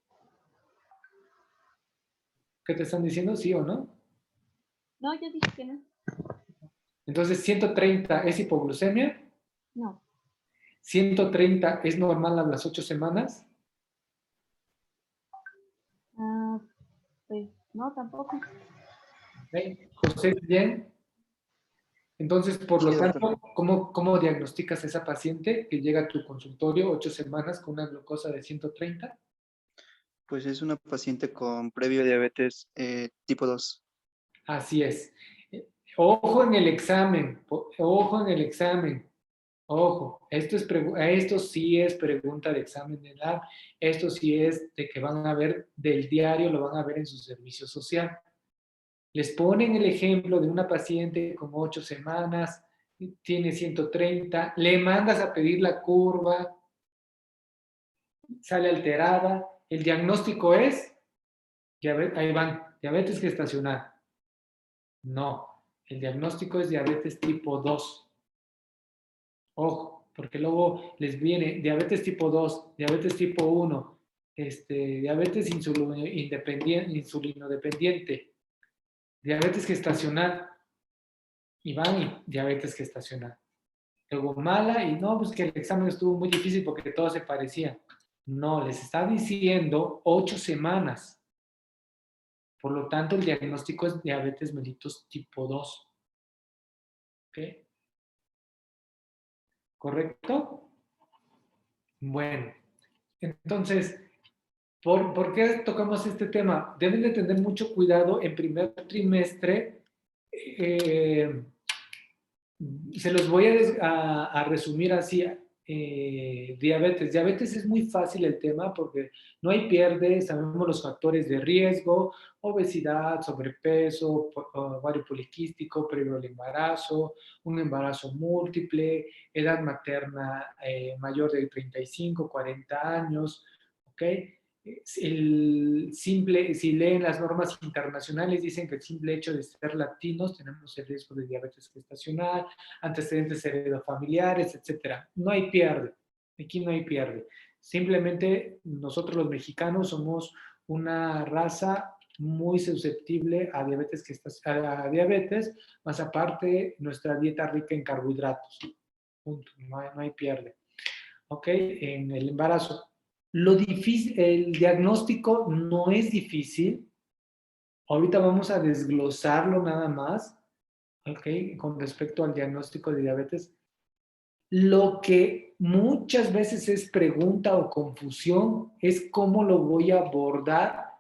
¿Qué te están diciendo? ¿Sí o no? No, yo dije que no. Entonces, 130 es hipoglucemia. No. 130 es normal a las 8 semanas. Pues no, tampoco. ¿Okay? José, bien. Entonces, por lo Sí, doctor. tanto, ¿cómo diagnosticas a esa paciente que llega a tu consultorio 8 semanas con una glucosa de 130? Pues es una paciente con previo diabetes tipo 2. Así es. Ojo en el examen, ojo en el examen. Ojo, esto sí es pregunta de examen de edad, esto sí es de que van a ver del diario, lo van a ver en su servicio social. Les ponen el ejemplo de una paciente con 8 semanas, tiene 130, le mandas a pedir la curva, sale alterada, el diagnóstico es, ahí van, diabetes gestacional. No, el diagnóstico es diabetes tipo 2. Ojo, porque luego les viene diabetes tipo 2, diabetes tipo 1, diabetes insulinodependiente, diabetes gestacional, y van y diabetes gestacional. Luego mala y no, pues que el examen estuvo muy difícil porque todo se parecía. No, les está diciendo 8 semanas. Por lo tanto, el diagnóstico es diabetes mellitus tipo 2. ¿Ok? ¿Correcto? Bueno, Entonces, ¿por qué tocamos este tema? Deben de tener mucho cuidado en primer trimestre. Se los voy a resumir así. Diabetes. Diabetes es muy fácil el tema porque no hay pierde, sabemos los factores de riesgo, obesidad, sobrepeso, ovario poliquístico, previo al embarazo, un embarazo múltiple, edad materna mayor de 35, 40 años, ¿ok? Si leen las normas internacionales, dicen que el simple hecho de ser latinos tenemos el riesgo de diabetes gestacional, antecedentes heredofamiliares, etcétera. No hay pierde. Aquí no hay pierde. Simplemente nosotros los mexicanos somos una raza muy susceptible a diabetes, más aparte nuestra dieta rica en carbohidratos. Punto. No hay pierde. ¿Ok? En el embarazo. Lo difícil, el diagnóstico no es difícil. Ahorita vamos a desglosarlo nada más, ¿ok? Con respecto al diagnóstico de diabetes. Lo que muchas veces es pregunta o confusión es cómo lo voy a abordar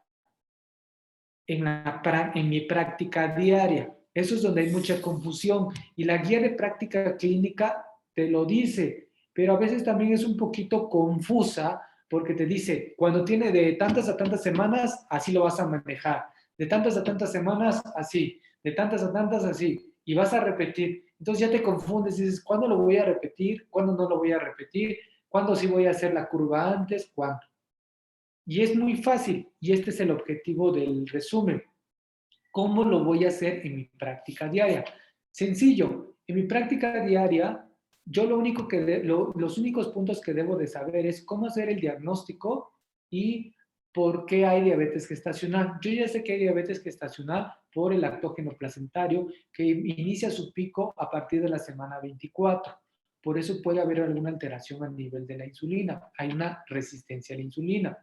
en mi práctica diaria. Eso es donde hay mucha confusión. Y la guía de práctica clínica te lo dice, pero a veces también es un poquito confusa porque te dice, cuando tiene de tantas a tantas semanas, así lo vas a manejar. De tantas a tantas semanas, así. De tantas a tantas, así. Y vas a repetir. Entonces ya te confundes y dices, ¿cuándo lo voy a repetir? ¿Cuándo no lo voy a repetir? ¿Cuándo sí voy a hacer la curva antes? ¿Cuándo? Y es muy fácil, y este es el objetivo del resumen. ¿Cómo lo voy a hacer en mi práctica diaria? Sencillo, en mi práctica diaria, yo los únicos puntos que debo de saber es cómo hacer el diagnóstico y por qué hay diabetes gestacional. Yo ya sé que hay diabetes gestacional por el lactógeno placentario que inicia su pico a partir de la semana 24. Por eso puede haber alguna alteración a nivel de la insulina. Hay una resistencia a la insulina.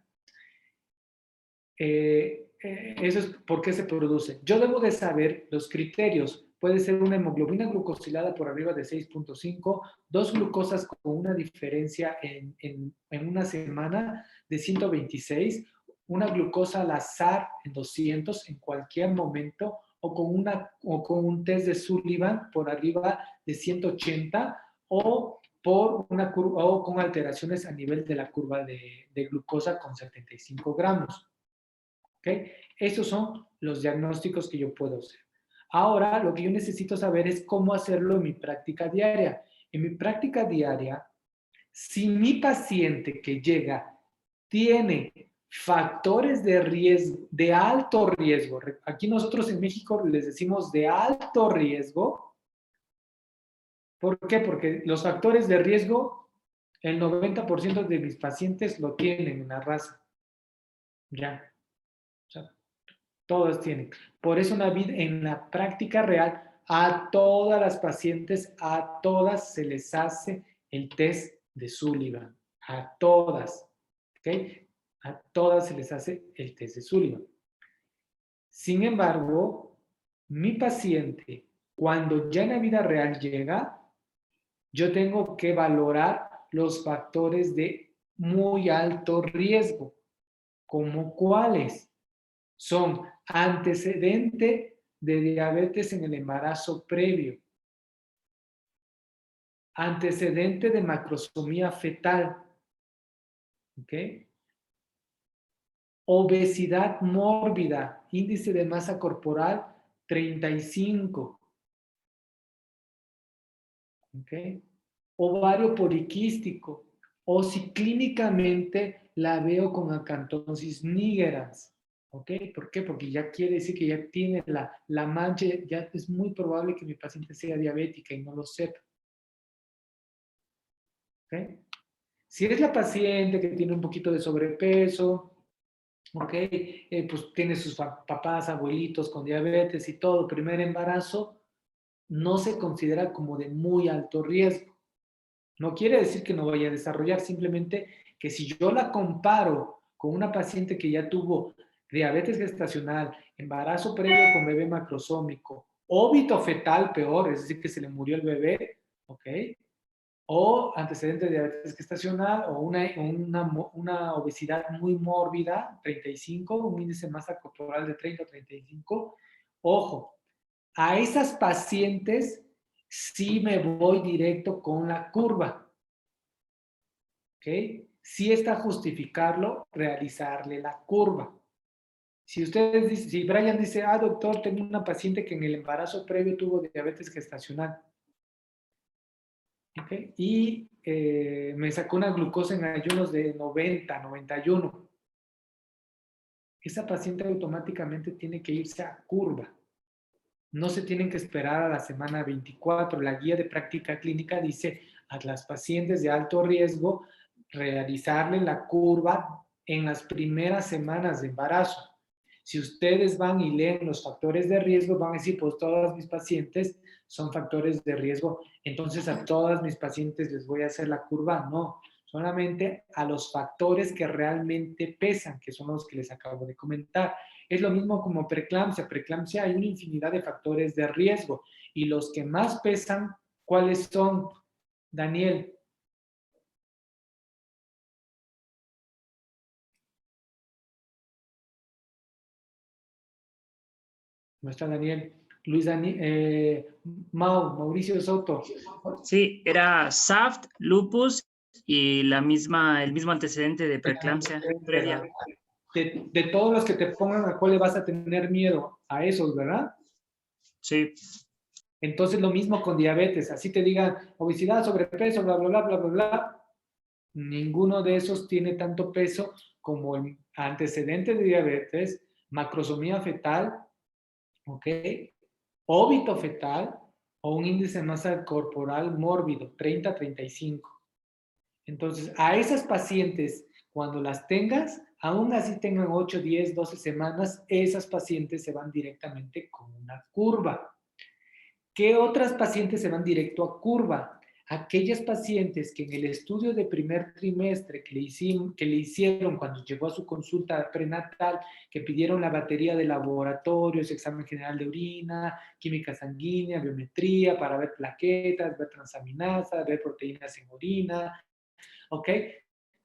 Eso es por qué se produce. Yo debo de saber los criterios. Puede ser una hemoglobina glucosilada por arriba de 6.5, dos glucosas con una diferencia en una semana de 126, una glucosa al azar en 200 en cualquier momento, o con un test de Sullivan por arriba de 180, o con alteraciones a nivel de la curva de glucosa con 75 gramos. ¿Okay? Esos son los diagnósticos que yo puedo hacer. Ahora, lo que yo necesito saber es cómo hacerlo en mi práctica diaria. En mi práctica diaria, si mi paciente que llega tiene factores de riesgo, de alto riesgo, aquí nosotros en México les decimos de alto riesgo. ¿Por qué? Porque los factores de riesgo, el 90% de mis pacientes lo tienen en la raza. Ya. O sea, todas tienen. Por eso en la práctica real, a todas las pacientes, a todas se les hace el test de Sullivan. A todas. ¿Ok? A todas se les hace el test de Sullivan. Sin embargo, mi paciente, cuando ya en la vida real llega, yo tengo que valorar los factores de muy alto riesgo. ¿Como cuáles? Son antecedente de diabetes en el embarazo previo, antecedente de macrosomía fetal, ¿ok? Obesidad mórbida, índice de masa corporal 35, ¿ok? Ovario poliquístico, o si clínicamente la veo con acantosis nigrans. ¿Ok? ¿Por qué? Porque ya quiere decir que ya tiene la mancha, ya es muy probable que mi paciente sea diabética y no lo sepa. ¿Ok? Si es la paciente que tiene un poquito de sobrepeso, ¿ok? Pues tiene sus papás, abuelitos con diabetes y todo, primer embarazo, no se considera como de muy alto riesgo. No quiere decir que no vaya a desarrollar, simplemente que si yo la comparo con una paciente que ya tuvo diabetes gestacional, embarazo previo con bebé macrosómico, óbito fetal peor, es decir, que se le murió el bebé, ¿ok? o antecedente de diabetes gestacional, o una obesidad muy mórbida, 35, un índice de masa corporal de 30 o 35. Ojo, a esas pacientes sí me voy directo con la curva. ¿Ok? Sí está justificarlo realizarle la curva. Si ustedes dicen, si Brian dice, doctor, tengo una paciente que en el embarazo previo tuvo diabetes gestacional, ¿okay? Y me sacó una glucosa en ayunos de 90, 91. Esa paciente automáticamente tiene que irse a curva. No se tienen que esperar a la semana 24. La guía de práctica clínica dice a las pacientes de alto riesgo realizarle la curva en las primeras semanas de embarazo. Si ustedes van y leen los factores de riesgo, van a decir, pues todas mis pacientes son factores de riesgo, entonces a todas mis pacientes les voy a hacer la curva. No, solamente a los factores que realmente pesan, que son los que les acabo de comentar. Es lo mismo como preeclampsia. Preeclampsia hay una infinidad de factores de riesgo y los que más pesan, ¿cuáles son, Daniel? ¿No está Daniel? Luis Daniel, Mauricio Soto. Sí, era SAFT, lupus y el mismo antecedente de preeclampsia previa. De todos los que te pongan, ¿a cuál le vas a tener miedo? A esos, ¿verdad? Sí. Entonces lo mismo con diabetes. Así te digan obesidad, sobrepeso, bla, bla, bla, bla, bla, bla. Ninguno de esos tiene tanto peso como el antecedente de diabetes, macrosomía fetal, ¿ok? Óbito fetal o un índice de masa corporal mórbido, 30-35. Entonces, a esas pacientes, cuando las tengas, aún así tengan 8, 10, 12 semanas, esas pacientes se van directamente con una curva. ¿Qué otras pacientes se van directo a curva? Aquellas pacientes que en el estudio de primer trimestre que le hicieron cuando llegó a su consulta prenatal, que pidieron la batería de laboratorios, examen general de orina, química sanguínea, biometría para ver plaquetas, ver transaminasas, ver proteínas en orina, ¿ok?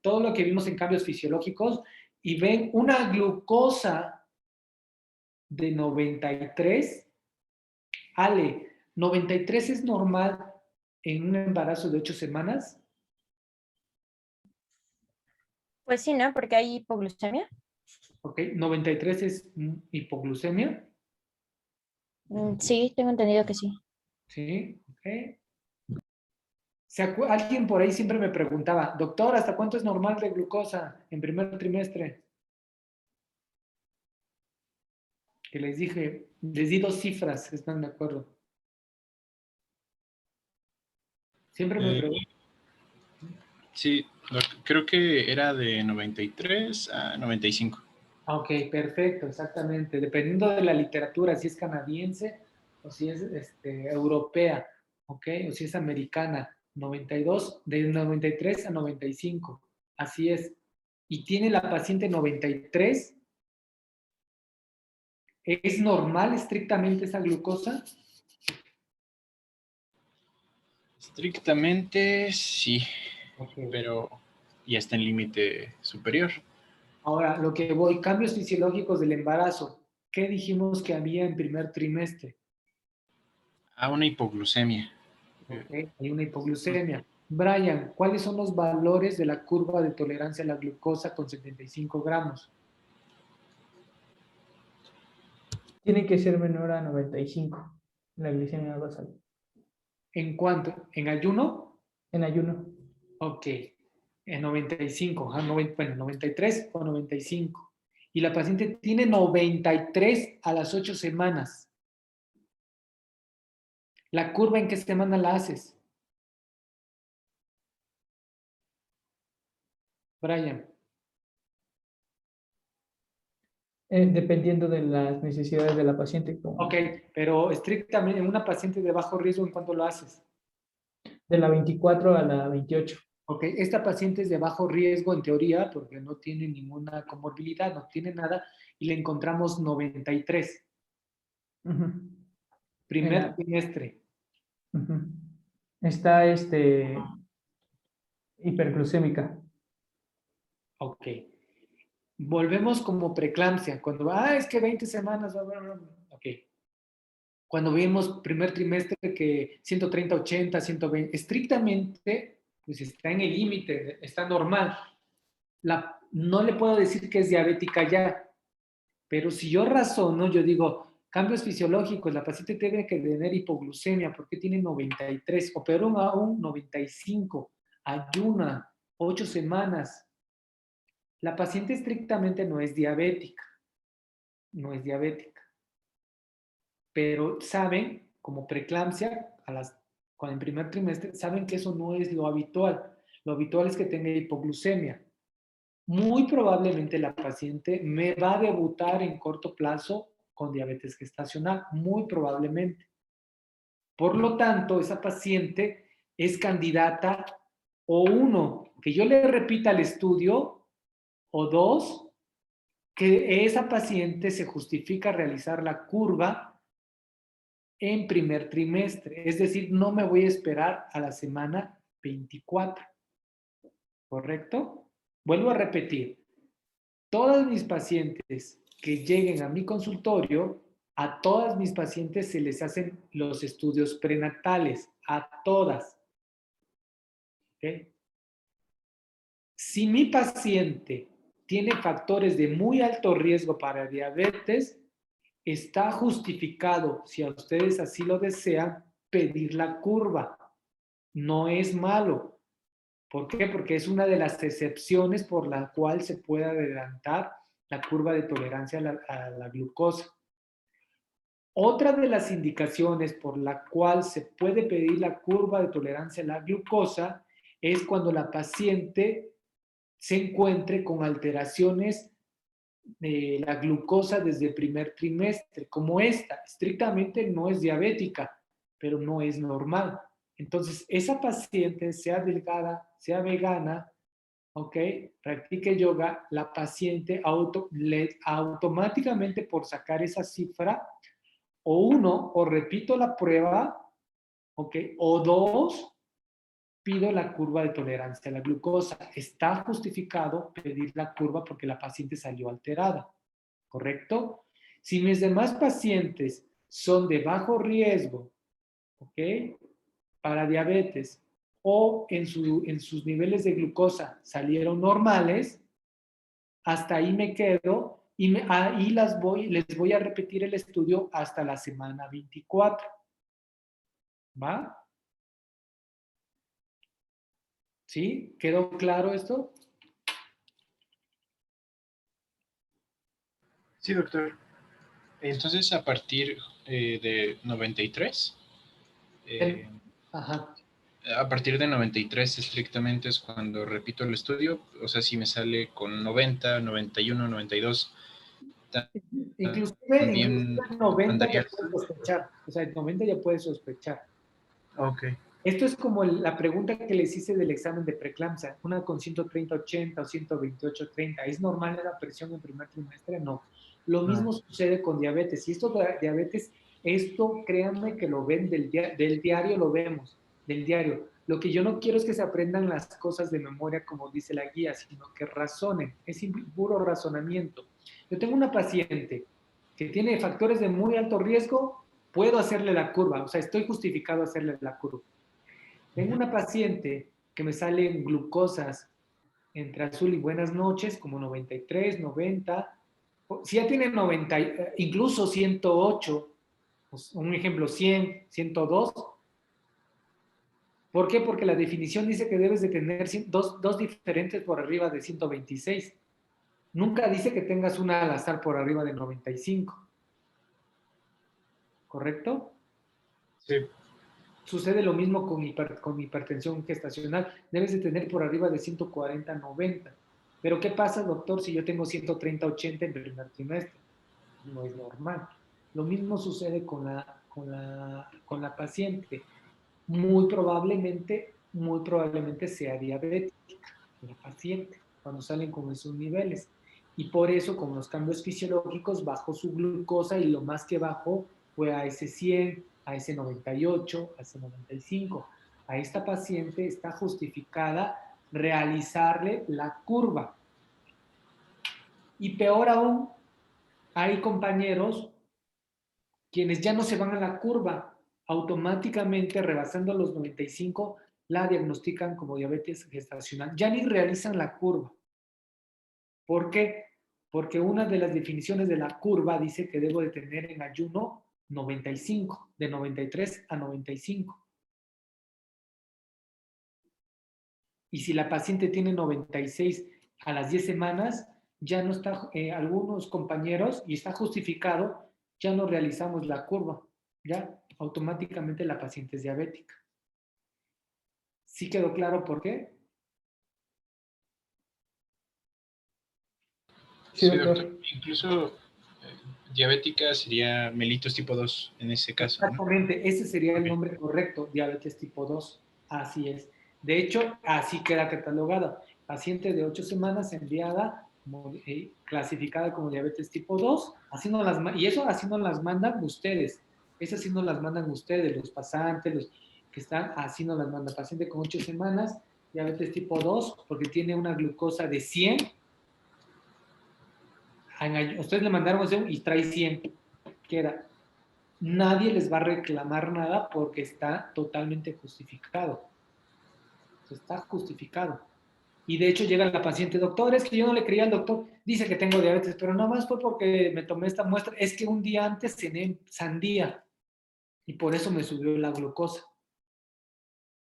Todo lo que vimos en cambios fisiológicos y ven una glucosa de 93. Ale, 93 es normal en un embarazo de 8 semanas. Pues sí, ¿no? Porque hay hipoglucemia. Ok, 93 es hipoglucemia. Sí, tengo entendido que sí. Sí, ok. Alguien por ahí siempre me preguntaba, doctor, ¿hasta cuánto es normal de glucosa en primer trimestre? Que les dije, les di 2 cifras, ¿están de acuerdo? Siempre me preguntan. Sí, creo que era de 93 a 95. Ok, perfecto, exactamente. Dependiendo de la literatura, si es canadiense o si es europea, ok, o si es americana, 92, de 93 a 95, así es. Y tiene la paciente 93, ¿es normal estrictamente esa glucosa? Estrictamente sí, Okay. pero ya está en límite superior. Ahora, lo que voy, cambios fisiológicos del embarazo. ¿Qué dijimos que había en primer trimestre? Una hipoglucemia. Okay, hay una hipoglucemia. Brian, ¿cuáles son los valores de la curva de tolerancia a la glucosa con 75 gramos? Tiene que ser menor a 95, la glicemia basal. ¿En cuánto? ¿En ayuno? En ayuno. Ok, en 95, bueno, 93 o 95. Y la paciente tiene 93 a las 8 semanas. ¿La curva en qué semana la haces? Brian. Dependiendo de las necesidades de la paciente. Ok, pero estrictamente en una paciente de bajo riesgo, ¿en cuánto lo haces? De la 24 a la 28. Ok, esta paciente es de bajo riesgo en teoría porque no tiene ninguna comorbilidad, no tiene nada, y le encontramos 93. Primer trimestre. Está Hiperglucémica. Ok. Volvemos como preeclampsia. Cuando, es que 20 semanas, ok. Cuando vimos primer trimestre que 130, 80, 120, estrictamente, pues está en el límite, está normal. No le puedo decir que es diabética ya, pero si yo razono, yo digo, cambios fisiológicos, la paciente tiene que tener hipoglucemia porque tiene 93, operó aún 95, ayuna, 8 semanas. La paciente estrictamente no es diabética, no es diabética. Pero saben, como preeclampsia, con el primer trimestre, saben que eso no es lo habitual. Lo habitual es que tenga hipoglucemia. Muy probablemente la paciente me va a debutar en corto plazo con diabetes gestacional, muy probablemente. Por lo tanto, esa paciente es candidata o uno, que yo le repita el estudio, o dos, que esa paciente se justifica realizar la curva en primer trimestre. Es decir, no me voy a esperar a la semana 24. ¿Correcto? Vuelvo a repetir. Todas mis pacientes que lleguen a mi consultorio, a todas mis pacientes se les hacen los estudios prenatales, a todas. ¿Okay? Si mi paciente tiene factores de muy alto riesgo para diabetes, está justificado, si a ustedes así lo desean, pedir la curva. No es malo. ¿Por qué? Porque es una de las excepciones por la cual se puede adelantar la curva de tolerancia a la glucosa. Otra de las indicaciones por la cual se puede pedir la curva de tolerancia a la glucosa es cuando la paciente se encuentre con alteraciones de la glucosa desde el primer trimestre, como esta. Estrictamente no es diabética, pero no es normal. Entonces, esa paciente, sea delgada, sea vegana, ¿ok? Practique yoga, la paciente automáticamente por sacar esa cifra, o uno, o repito la prueba, ¿ok? O dos, pido la curva de tolerancia a la glucosa. Está justificado pedir la curva porque la paciente salió alterada, ¿correcto? Si mis demás pacientes son de bajo riesgo, ¿ok? Para diabetes, o en sus niveles de glucosa salieron normales, hasta ahí me quedo y ahí les voy a repetir el estudio hasta la semana 24. ¿Va? ¿Sí? ¿Quedó claro esto? Sí, doctor. Entonces, a partir de 93, Ajá. a partir de 93 estrictamente es cuando repito el estudio, o sea, si me sale con 90, 91, 92, Inclusive 90 ya andaría. puedes sospechar. O sea, 90 ya puedes sospechar. Ok. Esto es como la pregunta que les hice del examen de preeclampsia. Una con 130-80 o 128-30. ¿Es normal la presión en primer trimestre? No. Lo mismo sucede con diabetes. Y esto de diabetes, esto créanme que lo ven del diario, lo vemos, del diario. Lo que yo no quiero es que se aprendan las cosas de memoria como dice la guía, sino que razonen. Es puro razonamiento. Yo tengo una paciente que tiene factores de muy alto riesgo, puedo hacerle la curva, o sea, estoy justificado a hacerle la curva. Tengo una paciente que me salen glucosas entre azul y buenas noches, como 93, 90. Si ya tiene 90, incluso 108, pues un ejemplo, 100, 102. ¿Por qué? Porque la definición dice que debes de tener dos diferentes por arriba de 126. Nunca dice que tengas una al azar por arriba de 95. ¿Correcto? Sí. Sucede lo mismo con hipertensión gestacional. Debes de tener por arriba de 140, 90. Pero ¿qué pasa, doctor, si yo tengo 130, 80 en primer trimestre? No es normal. Lo mismo sucede con la paciente. Muy probablemente sea diabética la paciente cuando salen con esos niveles. Y por eso, con los cambios fisiológicos, bajó su glucosa y lo más que bajó fue a ese 100, a ese 98, a ese 95. A esta paciente está justificada realizarle la curva. Y peor aún, hay compañeros quienes ya no se van a la curva, automáticamente rebasando los 95, la diagnostican como diabetes gestacional. Ya ni realizan la curva. ¿Por qué? Porque una de las definiciones de la curva dice que debo de tener en ayuno 95, de 93 a 95. Y si la paciente tiene 96 a las 10 semanas, ya no está, algunos compañeros, y está justificado, ya no realizamos la curva. Ya automáticamente la paciente es diabética. ¿Sí quedó claro por qué? Sí, Sí, doctor. doctor. Incluso diabética sería mellitus tipo 2 en ese caso, ¿no? Exactamente, ese sería el Ok. nombre correcto, diabetes tipo 2. Así es. De hecho, así queda catalogada. Paciente de 8 semanas enviada, clasificada como diabetes tipo 2, así no las, y eso así no las mandan ustedes. Esas sí no las mandan ustedes, los pasantes, los que están, así no las mandan. Paciente con 8 semanas, diabetes tipo 2, porque tiene una glucosa de 100. Ustedes le mandaron ese y trae 100, queda. Nadie les va a reclamar nada porque está totalmente justificado. Está justificado. Y de hecho llega la paciente, doctor, es que yo no le creía al doctor, dice que tengo diabetes, pero nada más fue porque me tomé esta muestra, es que un día antes cené sandía y por eso me subió la glucosa.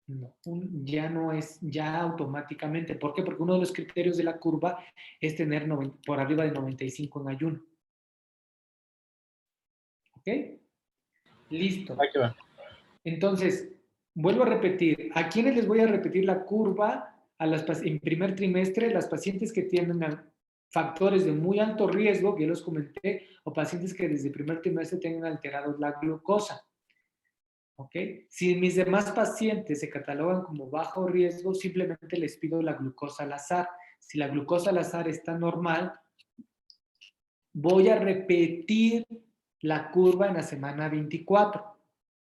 No, ya no es, ya automáticamente. ¿Por qué? Porque uno de los criterios de la curva es tener por arriba de 95 en ayuno. ¿Ok? Listo. Ahí que va. Entonces, vuelvo a repetir, ¿a quiénes les voy a repetir la curva? En primer trimestre, las pacientes que tienen factores de muy alto riesgo, que yo los comenté, o pacientes que desde el primer trimestre tengan alterados la glucosa. ¿Ok? Si mis demás pacientes se catalogan como bajo riesgo, simplemente les pido la glucosa al azar. Si la glucosa al azar está normal, voy a repetir la curva en la semana 24.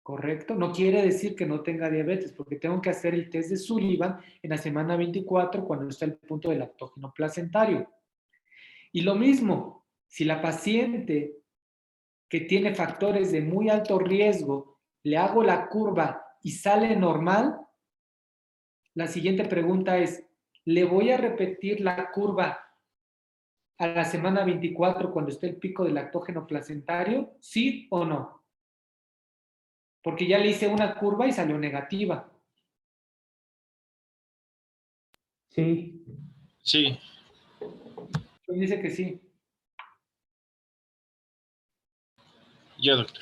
¿Correcto? No quiere decir que no tenga diabetes, porque tengo que hacer el test de Sullivan en la semana 24 cuando está el punto del lactógeno placentario. Y lo mismo, si la paciente que tiene factores de muy alto riesgo, le hago la curva y sale normal, la siguiente pregunta es, ¿le voy a repetir la curva a la semana 24 cuando esté el pico del lactógeno placentario? ¿Sí o no? Porque ya le hice una curva y salió negativa. Sí. Sí, ¿Quién dice que sí? yo, doctor.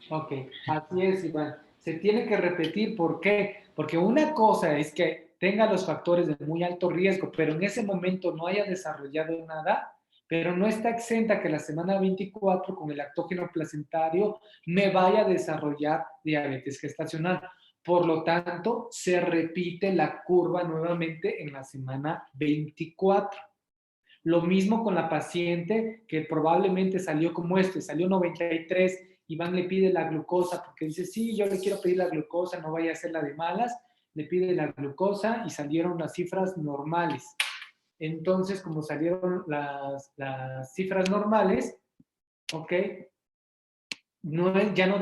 Ok, así es, Iván. Se tiene que repetir, ¿por qué? Porque una cosa es que tenga los factores de muy alto riesgo, pero en ese momento no haya desarrollado nada, pero no está exenta que la semana 24 con el lactógeno placentario me vaya a desarrollar diabetes gestacional. Por lo tanto, se repite la curva nuevamente en la semana 24. Lo mismo con la paciente que probablemente salió como salió 93, Iván le pide la glucosa porque dice, sí, yo le quiero pedir la glucosa, no vaya a ser la de malas, le pide la glucosa y salieron las cifras normales. Entonces, como salieron las cifras normales, ok, no, ya no,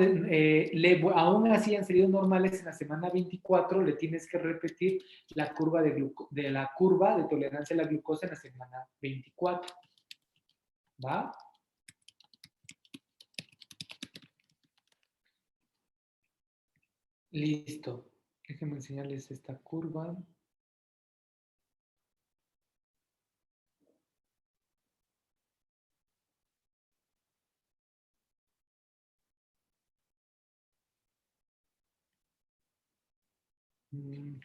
aún así han salido normales en la semana 24, le tienes que repetir la curva de la curva de tolerancia a la glucosa en la semana 24. ¿Va? Listo. Déjenme enseñarles esta curva.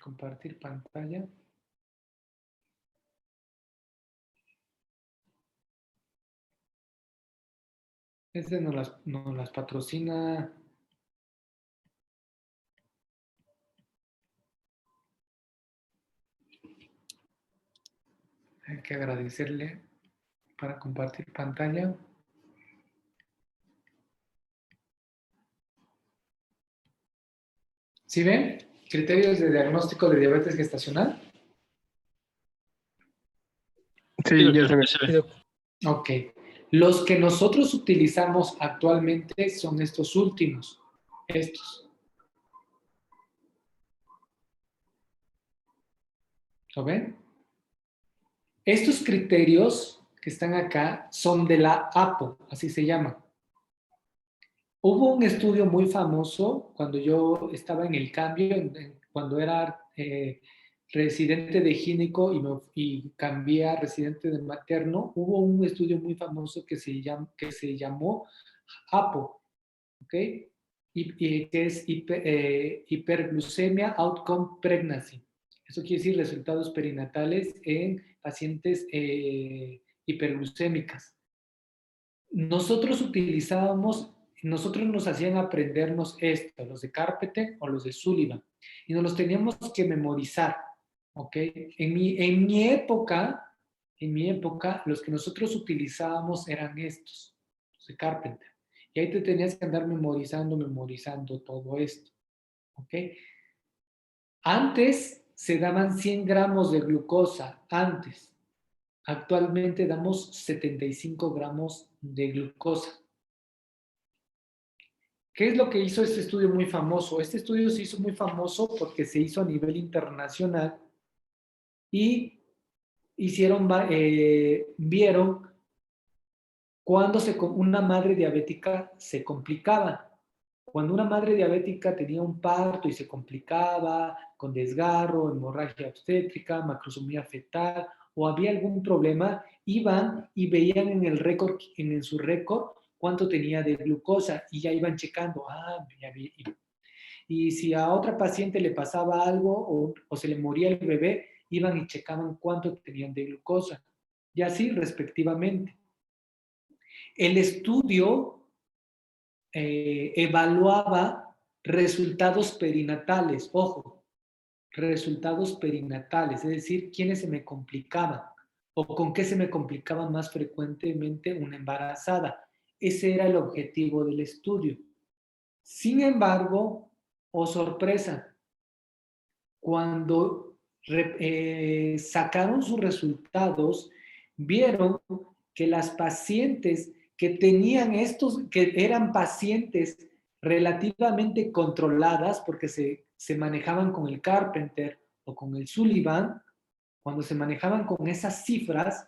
Compartir pantalla. Este nos las patrocina. Hay que agradecerle para compartir pantalla. ¿Sí ven? Criterios de diagnóstico de diabetes gestacional. Sí, ya se ve. se ve. Ok. Los que nosotros utilizamos actualmente son estos últimos. Estos. ¿Lo ven? Estos criterios que están acá son de la APO, así se llama. Hubo un estudio muy famoso cuando yo estaba en el cambio, cuando era residente de gineco y cambié a residente de materno. Hubo un estudio muy famoso que se llamó APO, ¿ok? Que es hiperglucemia outcome pregnancy. Eso quiere decir resultados perinatales en pacientes hiperglucémicas. Nosotros nos hacían aprendernos esto, los de Carpenter o los de Sullivan, y nos los teníamos que memorizar, ¿ok? En mi época, los que nosotros utilizábamos eran estos, los de Carpenter, y ahí te tenías que andar memorizando todo esto, ¿ok? Antes se daban 100 gramos de glucosa, antes. Actualmente damos 75 gramos de glucosa. ¿Qué es lo que hizo este estudio muy famoso? Este estudio se hizo muy famoso porque se hizo a nivel internacional y vieron cuando una madre diabética se complicaba. Cuando una madre diabética tenía un parto y se complicaba con desgarro, hemorragia obstétrica, macrosomía fetal o había algún problema, iban y veían en su récord cuánto tenía de glucosa y ya iban checando. Y si a otra paciente le pasaba algo o se le moría el bebé, iban y checaban cuánto tenían de glucosa. Y así respectivamente. El estudio evaluaba resultados perinatales, ojo, resultados perinatales, es decir, quiénes se me complicaban o con qué se me complicaba más frecuentemente una embarazada. Ese era el objetivo del estudio. Sin embargo, oh sorpresa, cuando sacaron sus resultados, vieron que las pacientes que tenían que eran pacientes relativamente controladas porque se manejaban con el Carpenter o con el Sullivan, cuando se manejaban con esas cifras,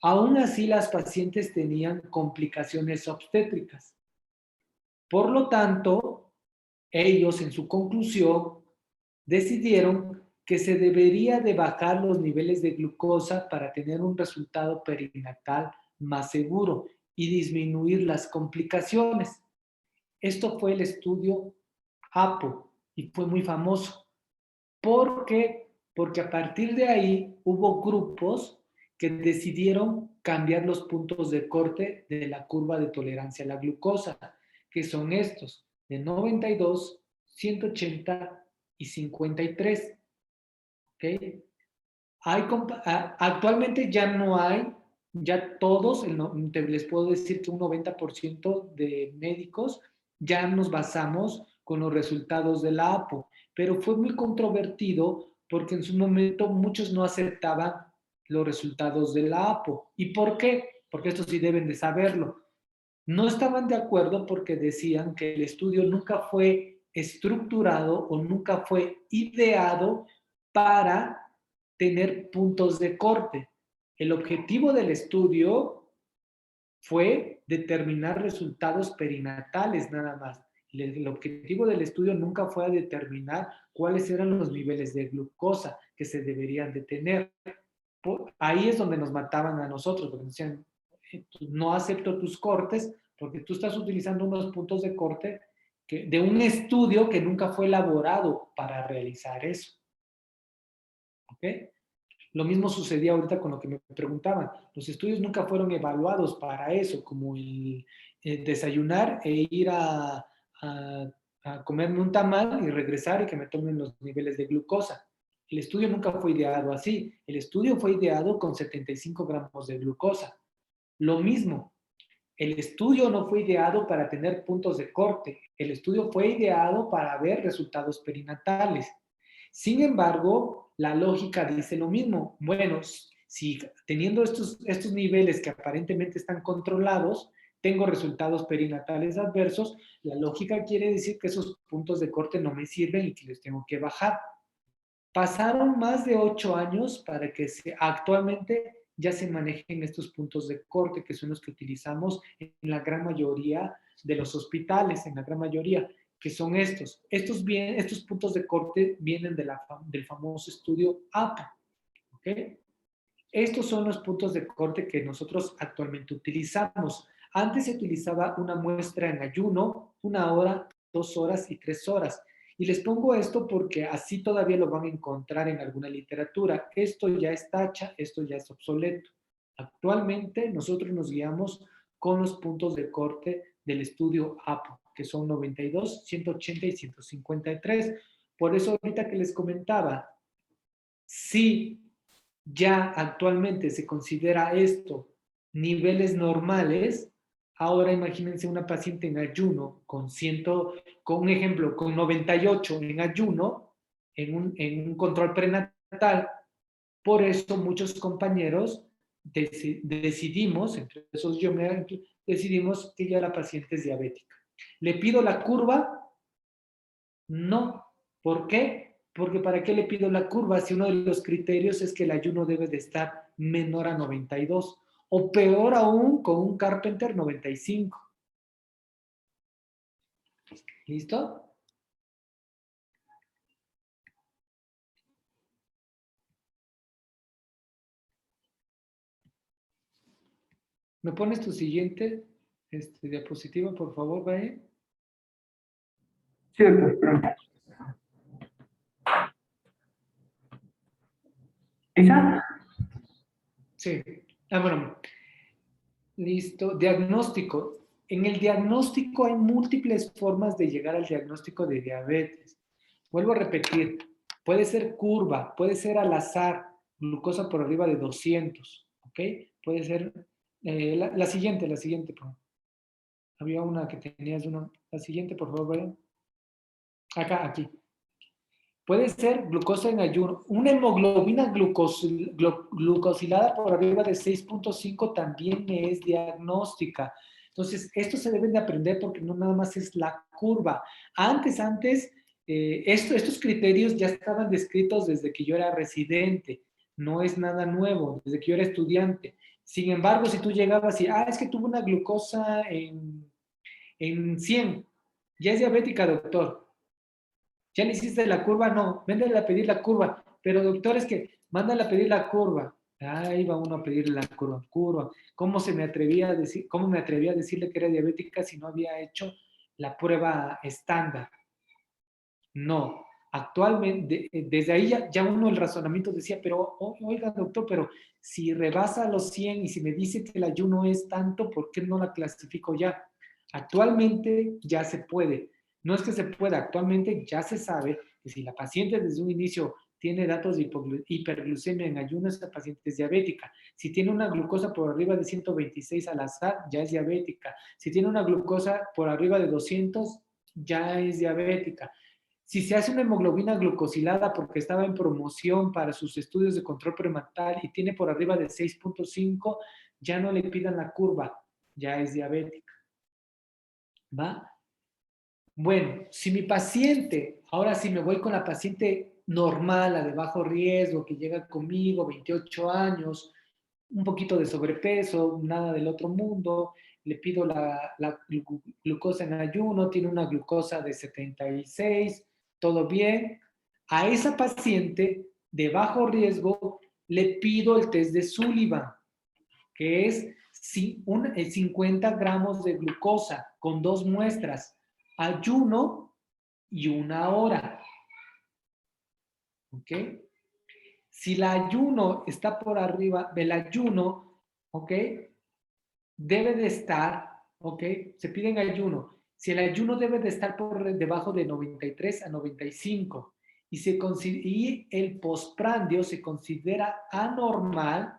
aún así las pacientes tenían complicaciones obstétricas. Por lo tanto, ellos en su conclusión decidieron que se debería de bajar los niveles de glucosa para tener un resultado perinatal más seguro y disminuir las complicaciones. Esto fue el estudio APO y fue muy famoso. ¿Por qué? Porque a partir de ahí hubo grupos que decidieron cambiar los puntos de corte de la curva de tolerancia a la glucosa, que son estos, de 92, 180 y 53. ¿Okay? Actualmente ya no hay, ya todos, les puedo decir que un 90% de médicos ya nos basamos con los resultados de la APO, pero fue muy controvertido porque en su momento muchos no aceptaban los resultados de la APO. ¿Y por qué? Porque esto sí deben de saberlo. No estaban de acuerdo porque decían que el estudio nunca fue estructurado o nunca fue ideado para tener puntos de corte. El objetivo del estudio fue determinar resultados perinatales nada más. El objetivo del estudio nunca fue determinar cuáles eran los niveles de glucosa que se deberían de tener. Ahí es donde nos mataban a nosotros, porque decían, no acepto tus cortes porque tú estás utilizando unos puntos de corte de un estudio que nunca fue elaborado para realizar eso. ¿Ok? Lo mismo sucedía ahorita con lo que me preguntaban. Los estudios nunca fueron evaluados para eso, como el desayunar e ir a comerme un tamal y regresar y que me tomen los niveles de glucosa. El estudio nunca fue ideado así. El estudio fue ideado con 75 gramos de glucosa. Lo mismo, el estudio no fue ideado para tener puntos de corte. El estudio fue ideado para ver resultados perinatales. Sin embargo, la lógica dice lo mismo. Bueno, Si teniendo estos niveles que aparentemente están controlados, tengo resultados perinatales adversos, la lógica quiere decir que esos puntos de corte no me sirven y que les tengo que bajar. Pasaron más de 8 años para que actualmente ya se manejen estos puntos de corte, que son los que utilizamos en la gran mayoría de los hospitales, en la gran mayoría, que son estos. Estos puntos de corte vienen del famoso estudio APA. ¿Ok? Estos son los puntos de corte que nosotros actualmente utilizamos. Antes se utilizaba una muestra en ayuno, 1 hora, 2 horas y 3 horas. Y les pongo esto porque así todavía lo van a encontrar en alguna literatura. Esto ya es tacha, esto ya es obsoleto. Actualmente nosotros nos guiamos con los puntos de corte del estudio APO, que son 92, 180 y 153. Por eso ahorita que les comentaba, si ya actualmente se considera esto niveles normales, ahora imagínense una paciente en ayuno con un ejemplo, con 98 en ayuno, en un control prenatal. Por eso muchos compañeros decidimos, entre esos yo decidimos que ya la paciente es diabética. ¿Le pido la curva? No. ¿Por qué? Porque ¿para qué le pido la curva si uno de los criterios es que el ayuno debe de estar menor a 92? O peor aún, con un Carpenter 95. ¿Listo? ¿Me pones tu siguiente diapositiva, por favor, Bae? Sí, doctor, espérame. ¿Esa? Sí. Bueno. Listo. Diagnóstico. En el diagnóstico hay múltiples formas de llegar al diagnóstico de diabetes. Vuelvo a repetir. Puede ser curva, puede ser al azar, glucosa por arriba de 200. ¿Ok? Puede ser la siguiente, por favor. Había una que tenías una. La siguiente, por favor, vayan. Acá, aquí. Puede ser glucosa en ayuno. Una hemoglobina glucosilada por arriba de 6.5 también es diagnóstica. Entonces, esto se deben de aprender porque no nada más es la curva. Antes, estos criterios ya estaban descritos desde que yo era residente. No es nada nuevo, desde que yo era estudiante. Sin embargo, si tú llegabas y, es que tuvo una glucosa en 100, ya es diabética, doctor. ¿Ya le hiciste la curva? No, véndale a pedir la curva. Pero doctor, es que mándale a pedir la curva. Ahí va uno a pedirle la curva. ¿Cómo me atrevía a decirle que era diabética si no había hecho la prueba estándar? No. Actualmente, desde ahí ya uno el razonamiento decía, pero oiga doctor, pero si rebasa los 100 y si me dice que el ayuno es tanto, ¿por qué no la clasifico ya? Actualmente ya se puede. No es que se pueda, actualmente ya se sabe que si la paciente desde un inicio tiene datos de hiperglucemia en ayuno, esa paciente es diabética. Si tiene una glucosa por arriba de 126 al azar, ya es diabética. Si tiene una glucosa por arriba de 200, ya es diabética. Si se hace una hemoglobina glucosilada porque estaba en promoción para sus estudios de control prenatal y tiene por arriba de 6.5, ya no le pidan la curva, ya es diabética. ¿Va? Bueno, si mi paciente, ahora sí me voy con la paciente normal, la de bajo riesgo, que llega conmigo, 28 años, un poquito de sobrepeso, nada del otro mundo, le pido la glucosa en ayuno, tiene una glucosa de 76, todo bien. A esa paciente de bajo riesgo le pido el test de Sullivan, que es 50 gramos de glucosa con 2 muestras, ayuno y 1 hora. ¿Ok? Si el ayuno está por arriba del ayuno, ¿ok? Debe de estar, ¿ok? Se pide en ayuno. Si el ayuno debe de estar por debajo de 93 a 95 y el postprandio se considera anormal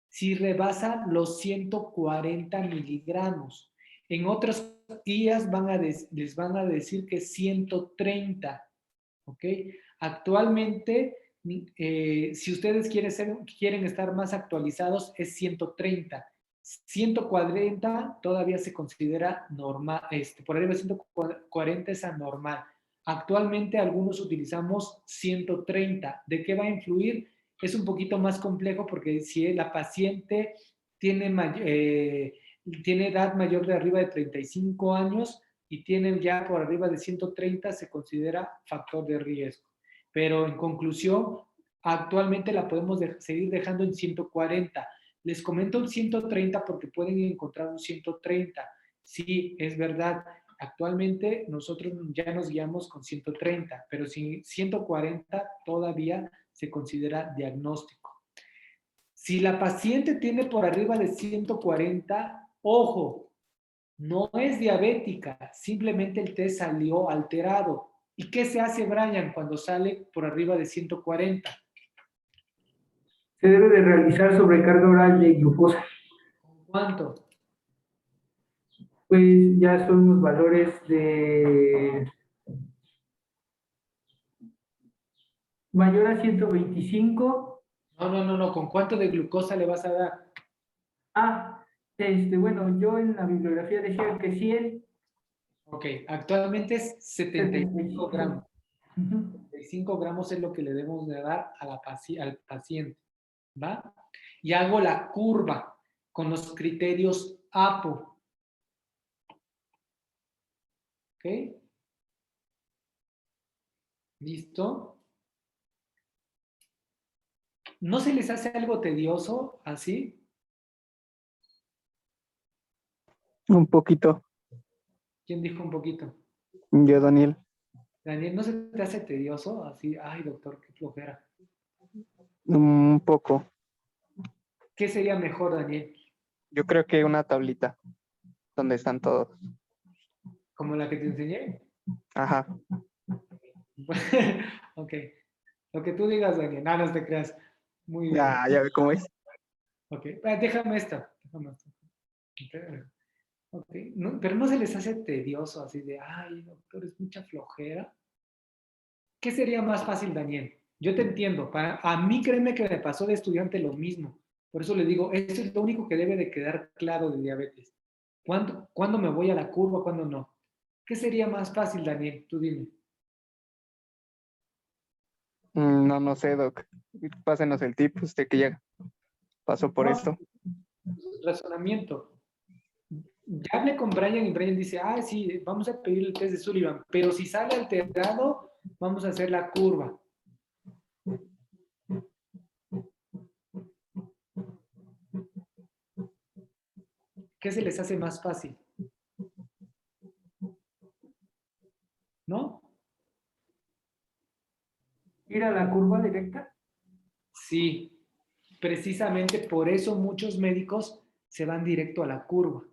si rebasa los 140 miligramos. En otras guías les van a decir que 130, ¿ok? Actualmente Si ustedes quieren estar más actualizados, es 130. 140 todavía se considera normal, por arriba de 140 es anormal. Actualmente algunos utilizamos 130. ¿De qué va a influir? Es un poquito más complejo porque si la paciente tiene edad mayor de arriba de 35 años y tienen ya por arriba de 130, se considera factor de riesgo. Pero en conclusión, actualmente la podemos seguir dejando en 140. Les comento un 130 porque pueden encontrar un 130. Sí, es verdad. Actualmente nosotros ya nos guiamos con 130, pero si 140 todavía se considera diagnóstico. Si la paciente tiene por arriba de 140, ojo, no es diabética, simplemente el test salió alterado. ¿Y qué se hace, Brian, cuando sale por arriba de 140? Se debe de realizar sobrecarga oral de glucosa. ¿Cuánto? Pues ya son los valores de mayor a 125. No. ¿Con cuánto de glucosa le vas a dar? Bueno, yo en la bibliografía decía que 100. Ok, actualmente es 75 gramos. 75 gramos es lo que le debemos de dar a al paciente, ¿va? Y hago la curva con los criterios APO. ¿Ok? ¿Listo? ¿No se les hace algo tedioso así? Un poquito. ¿Quién dijo un poquito? Yo, Daniel. Daniel, ¿no se te hace tedioso así? Ay, doctor, qué flojera. Un poco. ¿Qué sería mejor, Daniel? Yo creo que una tablita donde están todos. ¿Como la que te enseñé? Ajá. Ok. Lo que tú digas, Daniel. No te creas. Muy bien. Ya ve cómo es. Ok. Déjame esto. Ok. No, pero no se les hace tedioso así de, ay, doctor, es mucha flojera. ¿Qué sería más fácil, Daniel? Yo te entiendo. A mí, créeme que me pasó de estudiante lo mismo. Por eso le digo, eso es lo único que debe de quedar claro de diabetes. ¿Cuándo me voy a la curva, cuándo no? ¿Qué sería más fácil, Daniel? Tú dime. No sé, doc. Pásenos el tip, usted que ya pasó por esto. Razonamiento. Ya hablé con Brian y Brian dice, sí, vamos a pedir el test de Sullivan, pero si sale alterado, vamos a hacer la curva. ¿Qué se les hace más fácil? ¿No? ¿Ir a la curva directa? Sí, precisamente por eso muchos médicos se van directo a la curva.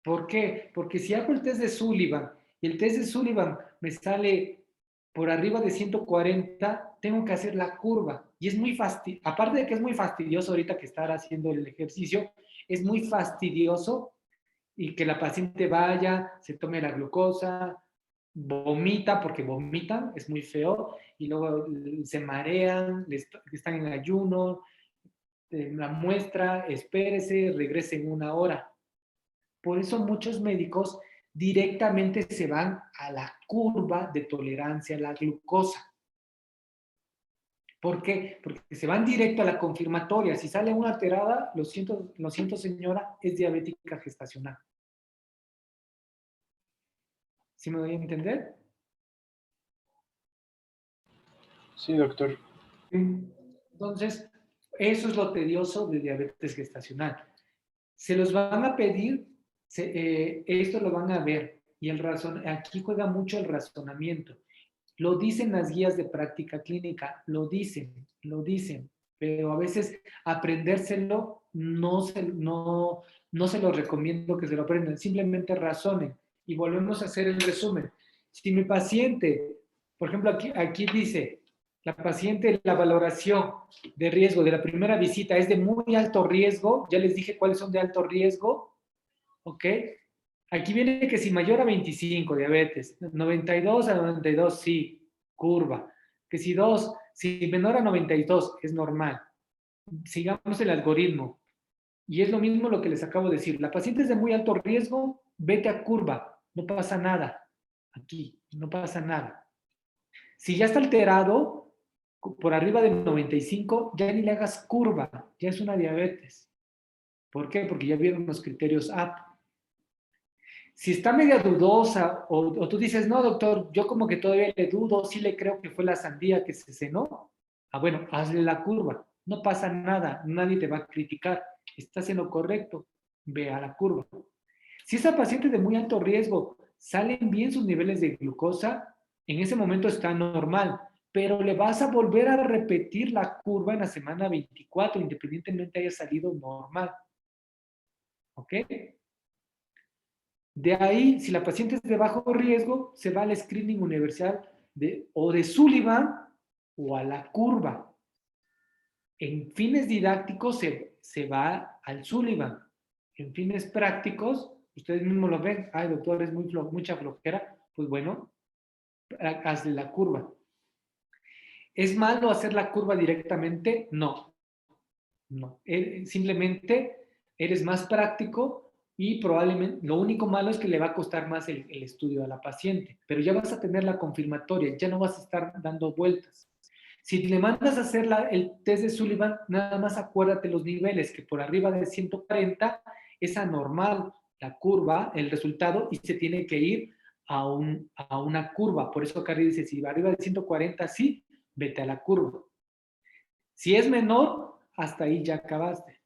¿Por qué? Porque si hago el test de Sullivan y el test de Sullivan me sale por arriba de 140, tengo que hacer la curva. Y es muy fastidioso, aparte de que es muy fastidioso ahorita que estar haciendo el ejercicio, es muy fastidioso y que la paciente vaya, se tome la glucosa, vomita, porque vomitan, es muy feo, y luego se marean, están en ayuno, la muestra, espérese, regrese en 1 hora. Por eso muchos médicos directamente se van a la curva de tolerancia a la glucosa. ¿Por qué? Porque se van directo a la confirmatoria. Si sale una alterada, lo siento señora, es diabética gestacional. ¿Sí me doy a entender? Sí, doctor. Entonces, eso es lo tedioso de diabetes gestacional. Se los van a pedir, esto lo van a ver, y aquí juega mucho el razonamiento. Lo dicen las guías de práctica clínica, lo dicen, pero a veces aprendérselo no se lo recomiendo que se lo aprendan, simplemente razonen. Y volvemos a hacer el resumen. Si mi paciente, por ejemplo, aquí dice, la paciente, la valoración de riesgo de la primera visita es de muy alto riesgo, ya les dije cuáles son de alto riesgo, ¿ok? Aquí viene que si mayor a 25, diabetes, 92 a 92, sí, curva. Que si 2, si menor a 92 es normal. Sigamos el algoritmo. Y es lo mismo lo que les acabo de decir. La paciente es de muy alto riesgo, vete a curva. No pasa nada. Aquí, no pasa nada. Si ya está alterado, por arriba de 95, ya ni le hagas curva. Ya es una diabetes. ¿Por qué? Porque ya vieron los criterios AP. Si está media dudosa o tú dices, no, doctor, yo como que todavía le dudo, sí le creo que fue la sandía que se cenó. Ah, bueno, hazle la curva. No pasa nada, nadie te va a criticar. Estás en lo correcto, ve a la curva. Si esa paciente de muy alto riesgo salen bien sus niveles de glucosa, en ese momento está normal, pero le vas a volver a repetir la curva en la semana 24, independientemente haya salido normal. ¿Ok? De ahí, si la paciente es de bajo riesgo, se va al screening universal o de Sullivan o a la curva. En fines didácticos se va al Sullivan. En fines prácticos, ustedes mismos lo ven, ay doctor, es mucha flojera, pues bueno, hazle la curva. ¿Es malo hacer la curva directamente? No. No. Simplemente eres más práctico y probablemente lo único malo es que le va a costar más el estudio a la paciente, pero ya vas a tener la confirmatoria, ya no vas a estar dando vueltas. Si le mandas a hacer el test de Sullivan, nada más acuérdate los niveles, que por arriba de 140 es anormal la curva, el resultado, y se tiene que ir a una curva. Por eso acá dice, si arriba de 140 sí, vete a la curva. Si es menor, hasta ahí ya acabaste.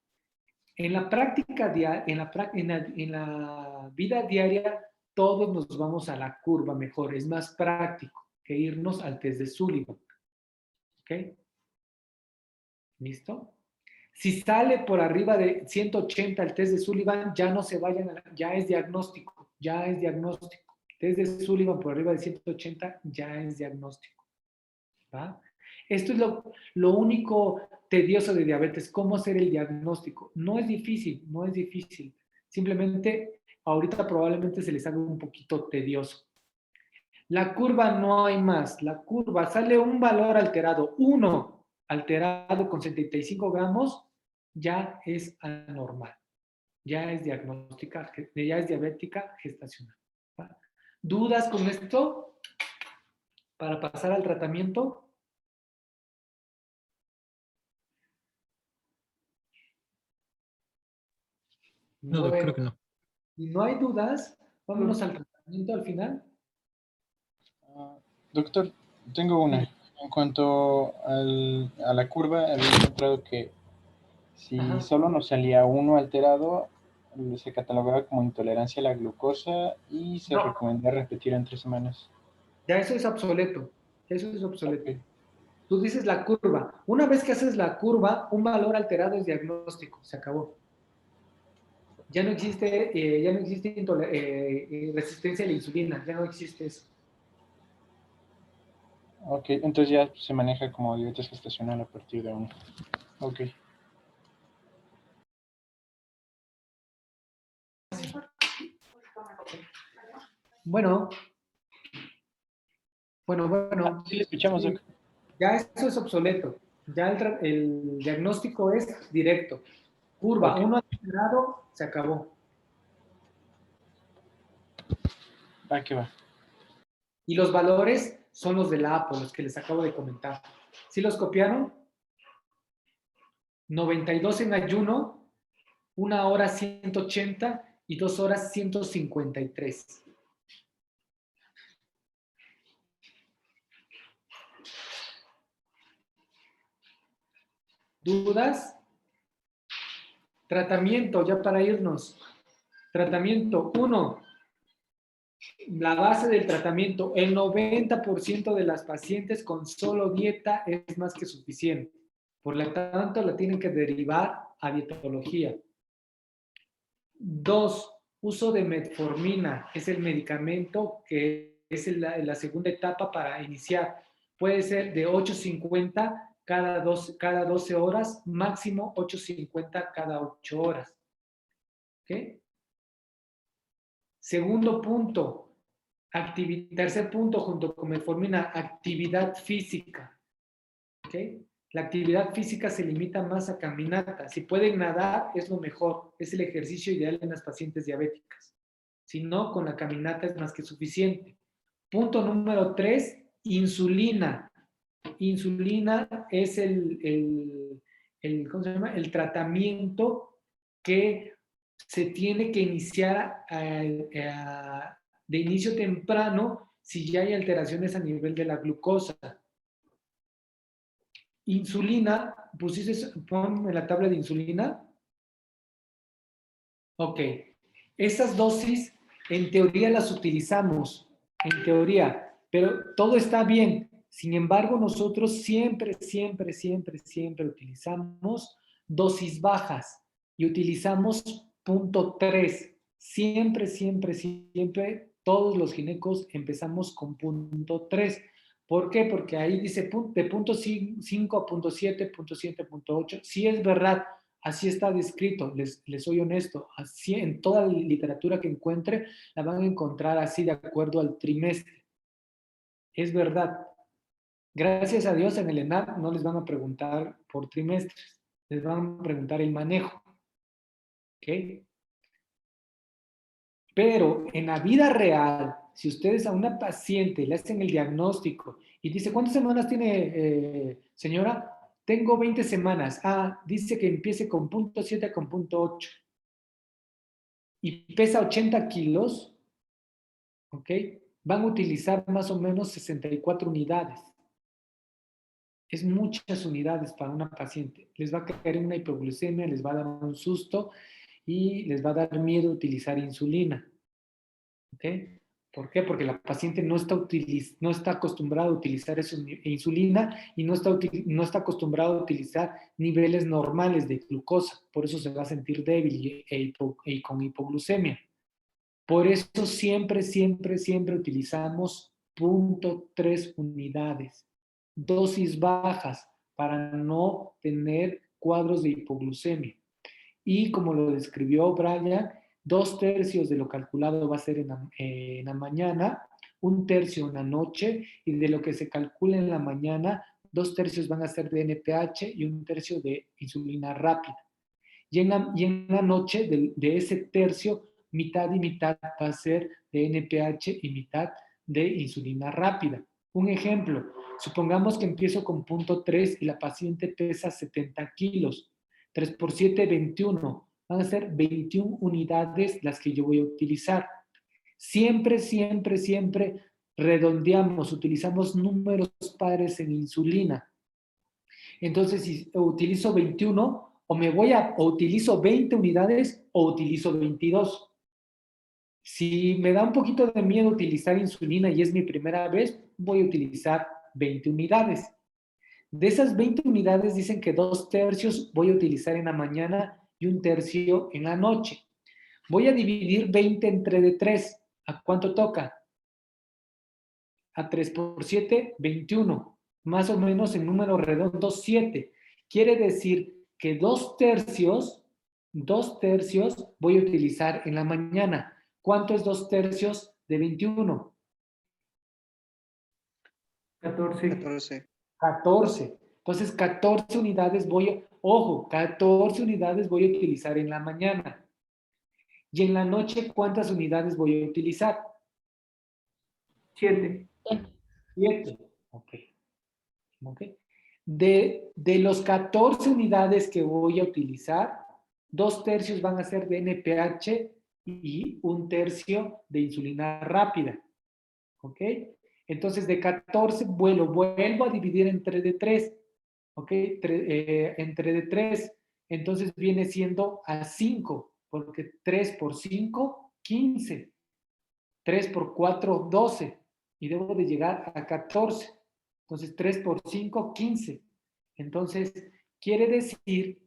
En la práctica diaria, en la vida diaria, todos nos vamos a la curva mejor. Es más práctico que irnos al test de Sullivan. ¿Ok? ¿Listo? Si sale por arriba de 180 el test de Sullivan, ya no se vayan, ya es diagnóstico, ya es diagnóstico. Test de Sullivan por arriba de 180 ya es diagnóstico. ¿Va? Esto es lo único tedioso de diabetes, cómo hacer el diagnóstico. No es difícil, no es difícil. Simplemente ahorita probablemente se les haga un poquito tedioso. La curva no hay más. La curva sale un valor alterado, 1 alterado con 75 gramos, ya es anormal. Ya es diagnóstica, ya es diabética gestacional. ¿Va? ¿Dudas con esto para pasar al tratamiento? No, Bueno, creo que no. si no hay dudas, vámonos al tratamiento al final. Doctor, tengo una. En cuanto a la curva, había encontrado que si solo nos salía uno alterado, se catalogaba como intolerancia a la glucosa y se recomendaba repetir en 3 semanas. Ya eso es obsoleto. Eso es obsoleto. Okay. Tú dices la curva. Una vez que haces la curva, un valor alterado es diagnóstico. Se acabó. Ya no existe resistencia a la insulina. Ya no existe eso. Ok, entonces ya se maneja como diabetes gestacional a partir de 1. Ok. Bueno. Sí, le escuchamos, Doc. Ya eso es obsoleto. Ya el diagnóstico es directo. Curva, okay. 1 alterado, se acabó. Va que va. Y los valores son los de la APO, los que les acabo de comentar. ¿Sí los copiaron? 92 en ayuno, 1 hora 180 y 2 horas 153. ¿Dudas? Tratamiento, ya para irnos. Tratamiento 1. La base del tratamiento, el 90% de las pacientes con solo dieta es más que suficiente. Por lo tanto, la tienen que derivar a dietología. 2. Uso de metformina. Es el medicamento que es la segunda etapa para iniciar. Puede ser de 8.50 cada 12 horas, máximo 8.50 cada 8 horas. ¿Ok? Segundo punto. Tercer punto, junto con metformina, actividad física. ¿ok? La actividad física se limita más a caminata. Si pueden nadar, es lo mejor. Es el ejercicio ideal en las pacientes diabéticas. Si no, con la caminata es más que suficiente. Punto número 3, insulina. Insulina es ¿cómo se llama? El tratamiento que se tiene que iniciar de inicio temprano si ya hay alteraciones a nivel de la glucosa. Insulina, ponme la tabla de insulina. Ok. Esas dosis, en teoría las utilizamos, en teoría, pero todo está bien. Sin embargo, nosotros siempre utilizamos dosis bajas y utilizamos 0.3. Siempre, todos los ginecos empezamos con 0.3. ¿Por qué? Porque ahí dice de 0.5 a 0.7, 0.7, 0.8. Sí es verdad, así está descrito, les soy honesto. Así en toda la literatura que encuentre, la van a encontrar así de acuerdo al trimestre. Es verdad. Gracias a Dios en el ENAP no les van a preguntar por trimestres, les van a preguntar el manejo. ¿Ok? Pero en la vida real, si ustedes a una paciente le hacen el diagnóstico y dice, ¿cuántas semanas tiene, señora? Tengo 20 semanas. Ah, dice que empiece con 0.7 con 0.8. Y pesa 80 kilos, ¿ok? Van a utilizar más o menos 64 unidades. Es muchas unidades para una paciente. Les va a caer una hipoglucemia, les va a dar un susto y les va a dar miedo utilizar insulina. ¿Ok? ¿Por qué? Porque la paciente no está acostumbrada a utilizar insulina y no está acostumbrada a utilizar niveles normales de glucosa. Por eso se va a sentir débil y con hipoglucemia. Por eso siempre utilizamos 0.3 unidades. Dosis bajas para no tener cuadros de hipoglucemia. Y como lo describió Brian, 2/3 de lo calculado va a ser en la mañana, 1/3 en la noche, y de lo que se calcula en la mañana, 2/3 van a ser de NPH y 1/3 de insulina rápida. Y en la noche, de ese tercio, mitad y mitad va a ser de NPH y mitad de insulina rápida. Un ejemplo, supongamos que empiezo con 0.3 y la paciente pesa 70 kilos. 3 por 7, 21. Van a ser 21 unidades las que yo voy a utilizar. Siempre redondeamos, utilizamos números pares en insulina. Entonces, si utilizo 21, o utilizo 20 unidades o utilizo 22. Si me da un poquito de miedo utilizar insulina y es mi primera vez, voy a utilizar 20 unidades. De esas 20 unidades dicen que 2/3 voy a utilizar en la mañana y 1/3 en la noche. Voy a dividir 20 entre de 3. ¿A cuánto toca? A 3 por 7, 21. Más o menos en número redondo, 7. Quiere decir que 2/3 voy a utilizar en la mañana. ¿Cuánto es 2/3 de 21? 14. 14. Entonces, 14 unidades 14 unidades voy a utilizar en la mañana. Y en la noche, ¿cuántas unidades voy a utilizar? 7. 7. Ok. De los 14 unidades que voy a utilizar, 2/3 van a ser de NPH y 1/3 de insulina rápida. ¿Ok? Entonces, de 14 vuelvo a dividir entre de 3. ¿Ok? Entre de 3. Entonces viene siendo a 5, porque 3 por 5, 15. 3 por 4, 12. Y debo de llegar a 14. Entonces, 3 por 5, 15. Entonces, quiere decir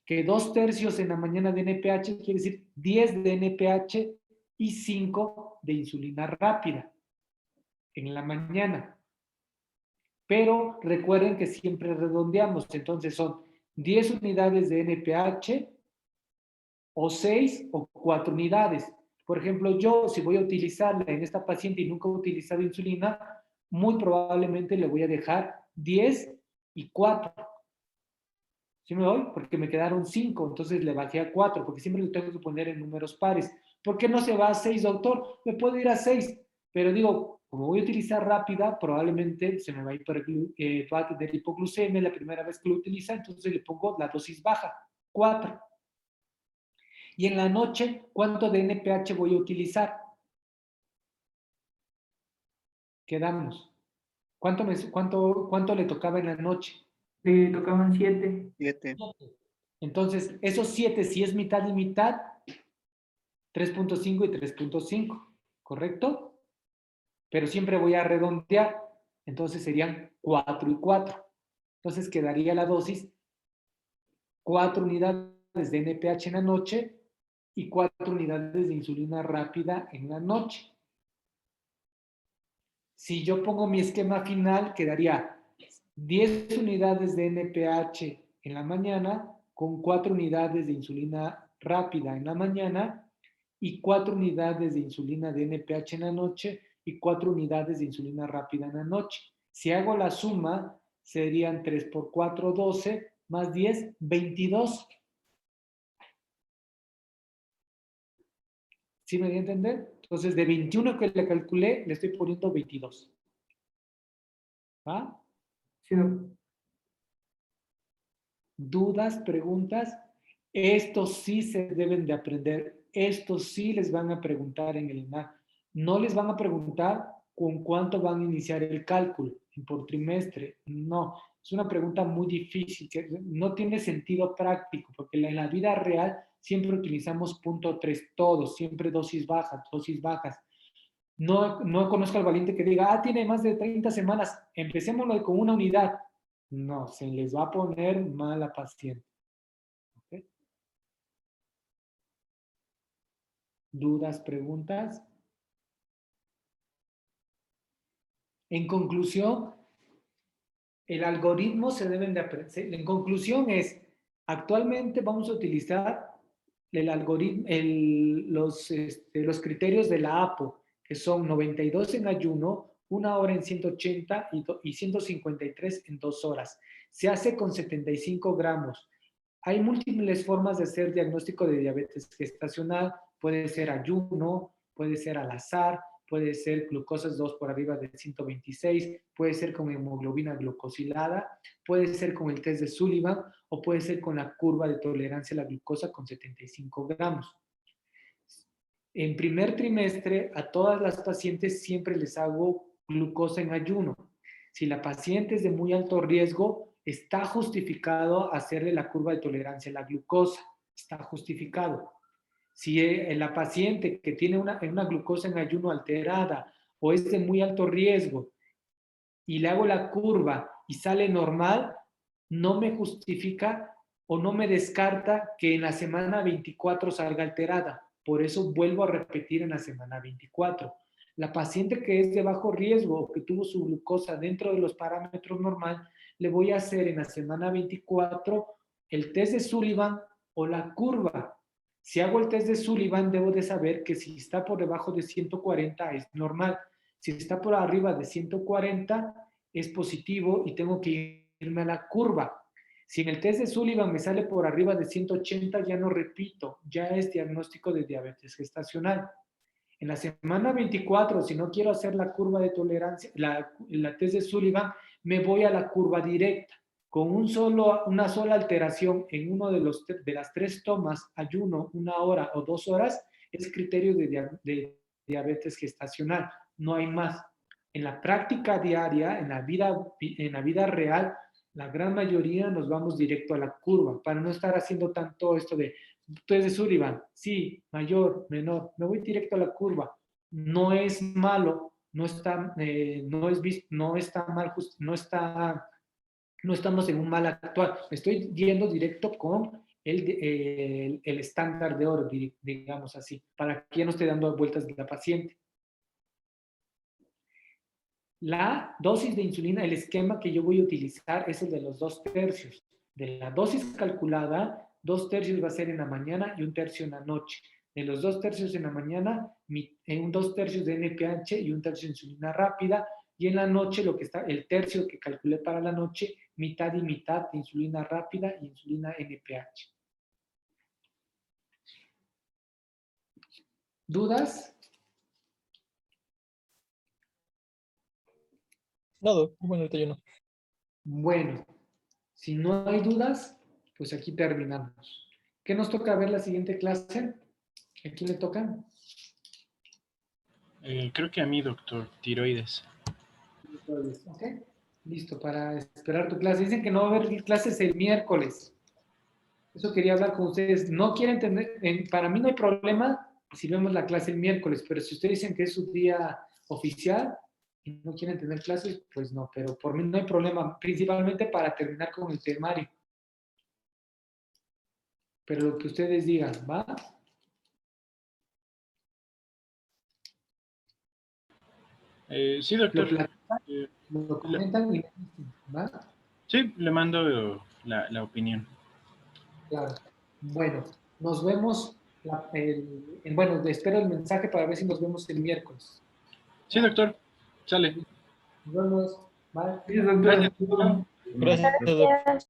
que 2/3 en la mañana de NPH, quiere decir 10 de NPH y 5 de insulina rápida en la mañana. Pero recuerden que siempre redondeamos. Entonces, son 10 unidades de NPH o 6 o 4 unidades. Por ejemplo, yo si voy a utilizarla en esta paciente y nunca he utilizado insulina, muy probablemente le voy a dejar 10 y 4. ¿Sí me doy? Porque me quedaron 5, entonces le bajé a 4, porque siempre le tengo que poner en números pares. ¿Por qué no se va a 6, doctor? Me puedo ir a 6, pero digo, como voy a utilizar rápida, probablemente se me va a tener hipoglucemia la primera vez que lo utiliza, entonces le pongo la dosis baja, 4. Y en la noche, ¿cuánto de NPH voy a utilizar? Quedamos. ¿Cuánto le tocaba en la noche? Le tocaban 7. 7. Entonces, esos 7, si es mitad y mitad, 3.5 y 3.5, ¿correcto? Pero siempre voy a redondear, entonces serían 4 y 4. Entonces quedaría la dosis 4 unidades de NPH en la noche y 4 unidades de insulina rápida en la noche. Si yo pongo mi esquema final, quedaría 10 unidades de NPH en la mañana con 4 unidades de insulina rápida en la mañana y 4 unidades de insulina de NPH en la noche y 4 unidades de insulina rápida en la noche. Si hago la suma, serían 3 por 4, 12, más 10, 22. ¿Sí me voy a entender? Entonces, de 21 que le calculé, le estoy poniendo 22. ¿Va? Sí, doctor. ¿Dudas, preguntas? Estos sí se deben de aprender. Estos sí les van a preguntar en el ENAC. No les van a preguntar con cuánto van a iniciar el cálculo por trimestre. No, es una pregunta muy difícil, que no tiene sentido práctico, porque en la vida real siempre utilizamos punto 3 todos, siempre dosis bajas, dosis bajas. No conozco al valiente que diga, tiene más de 30 semanas, empecémoslo con una unidad. No, se les va a poner mal a paciente. ¿Okay? ¿Dudas, preguntas? En conclusión, el algoritmo se deben de aprender. En conclusión es, actualmente vamos a utilizar el algoritmo, los criterios de la APO, que son 92 en ayuno, 1 hora en 180 y 153 en 2 horas. Se hace con 75 gramos. Hay múltiples formas de hacer diagnóstico de diabetes gestacional. Puede ser ayuno, puede ser al azar, puede ser glucosas 2 por arriba de 126, puede ser con hemoglobina glucosilada, puede ser con el test de Sullivan o puede ser con la curva de tolerancia a la glucosa con 75 gramos. En primer trimestre, a todas las pacientes siempre les hago glucosa en ayuno. Si la paciente es de muy alto riesgo, está justificado hacerle la curva de tolerancia a la glucosa. Está justificado. Si la paciente que tiene una glucosa en ayuno alterada o es de muy alto riesgo y le hago la curva y sale normal, no me justifica o no me descarta que en la semana 24 salga alterada. Por eso vuelvo a repetir en la semana 24. La paciente que es de bajo riesgo o que tuvo su glucosa dentro de los parámetros normal, le voy a hacer en la semana 24 el test de Sullivan o la curva. Si hago el test de Sullivan, debo de saber que si está por debajo de 140 es normal. Si está por arriba de 140 es positivo y tengo que irme a la curva. Si en el test de Sullivan me sale por arriba de 180, ya no repito, ya es diagnóstico de diabetes gestacional. En la semana 24, si no quiero hacer la curva de tolerancia, la test de Sullivan, me voy a la curva directa. Con una sola alteración en uno de las 3 tomas, ayuno, 1 hora o 2 horas, es criterio de diabetes gestacional. No hay más. En la práctica diaria, en la vida real, la gran mayoría nos vamos directo a la curva, para no estar haciendo tanto esto de test de Sullivan, sí, mayor, menor, me voy directo a la curva. No es malo, no está mal, no estamos en un mal actual. Estoy yendo directo con el estándar de oro, digamos así, para que ya no esté dando vueltas de la paciente. La dosis de insulina, el esquema que yo voy a utilizar es el de los 2 tercios. De la dosis calculada, 2 tercios va a ser en la mañana y 1 tercio en la noche. De los 2 tercios en la mañana, un 2 tercios de NPH y 1 tercio de insulina rápida. y en la noche lo que está, el tercio que calculé para la noche, mitad y mitad de insulina rápida y insulina NPH. ¿Dudas? No, bueno, ahorita yo no. Bueno, si no hay dudas, pues aquí terminamos. ¿Qué nos toca ver la siguiente clase? ¿A quién le toca? Creo que a mí, doctor, tiroides. Ok, listo, para esperar tu clase. Dicen que no va a haber clases el miércoles. Eso quería hablar con ustedes. No quieren tener, para mí no hay problema si vemos la clase el miércoles, pero si ustedes dicen que es su día oficial y no quieren tener clases, pues no, pero por mí no hay problema, principalmente para terminar con el temario. Pero lo que ustedes digan, ¿va? Sí, doctor. Lo comentan y me dicen, ¿va? Sí, le mando la opinión. Claro. Bueno, nos vemos, bueno, espero el mensaje para ver si nos vemos el miércoles. Sí, doctor. Sale. Nos vemos. Bye. Sí, doctor. Gracias. Gracias, doctor. Gracias.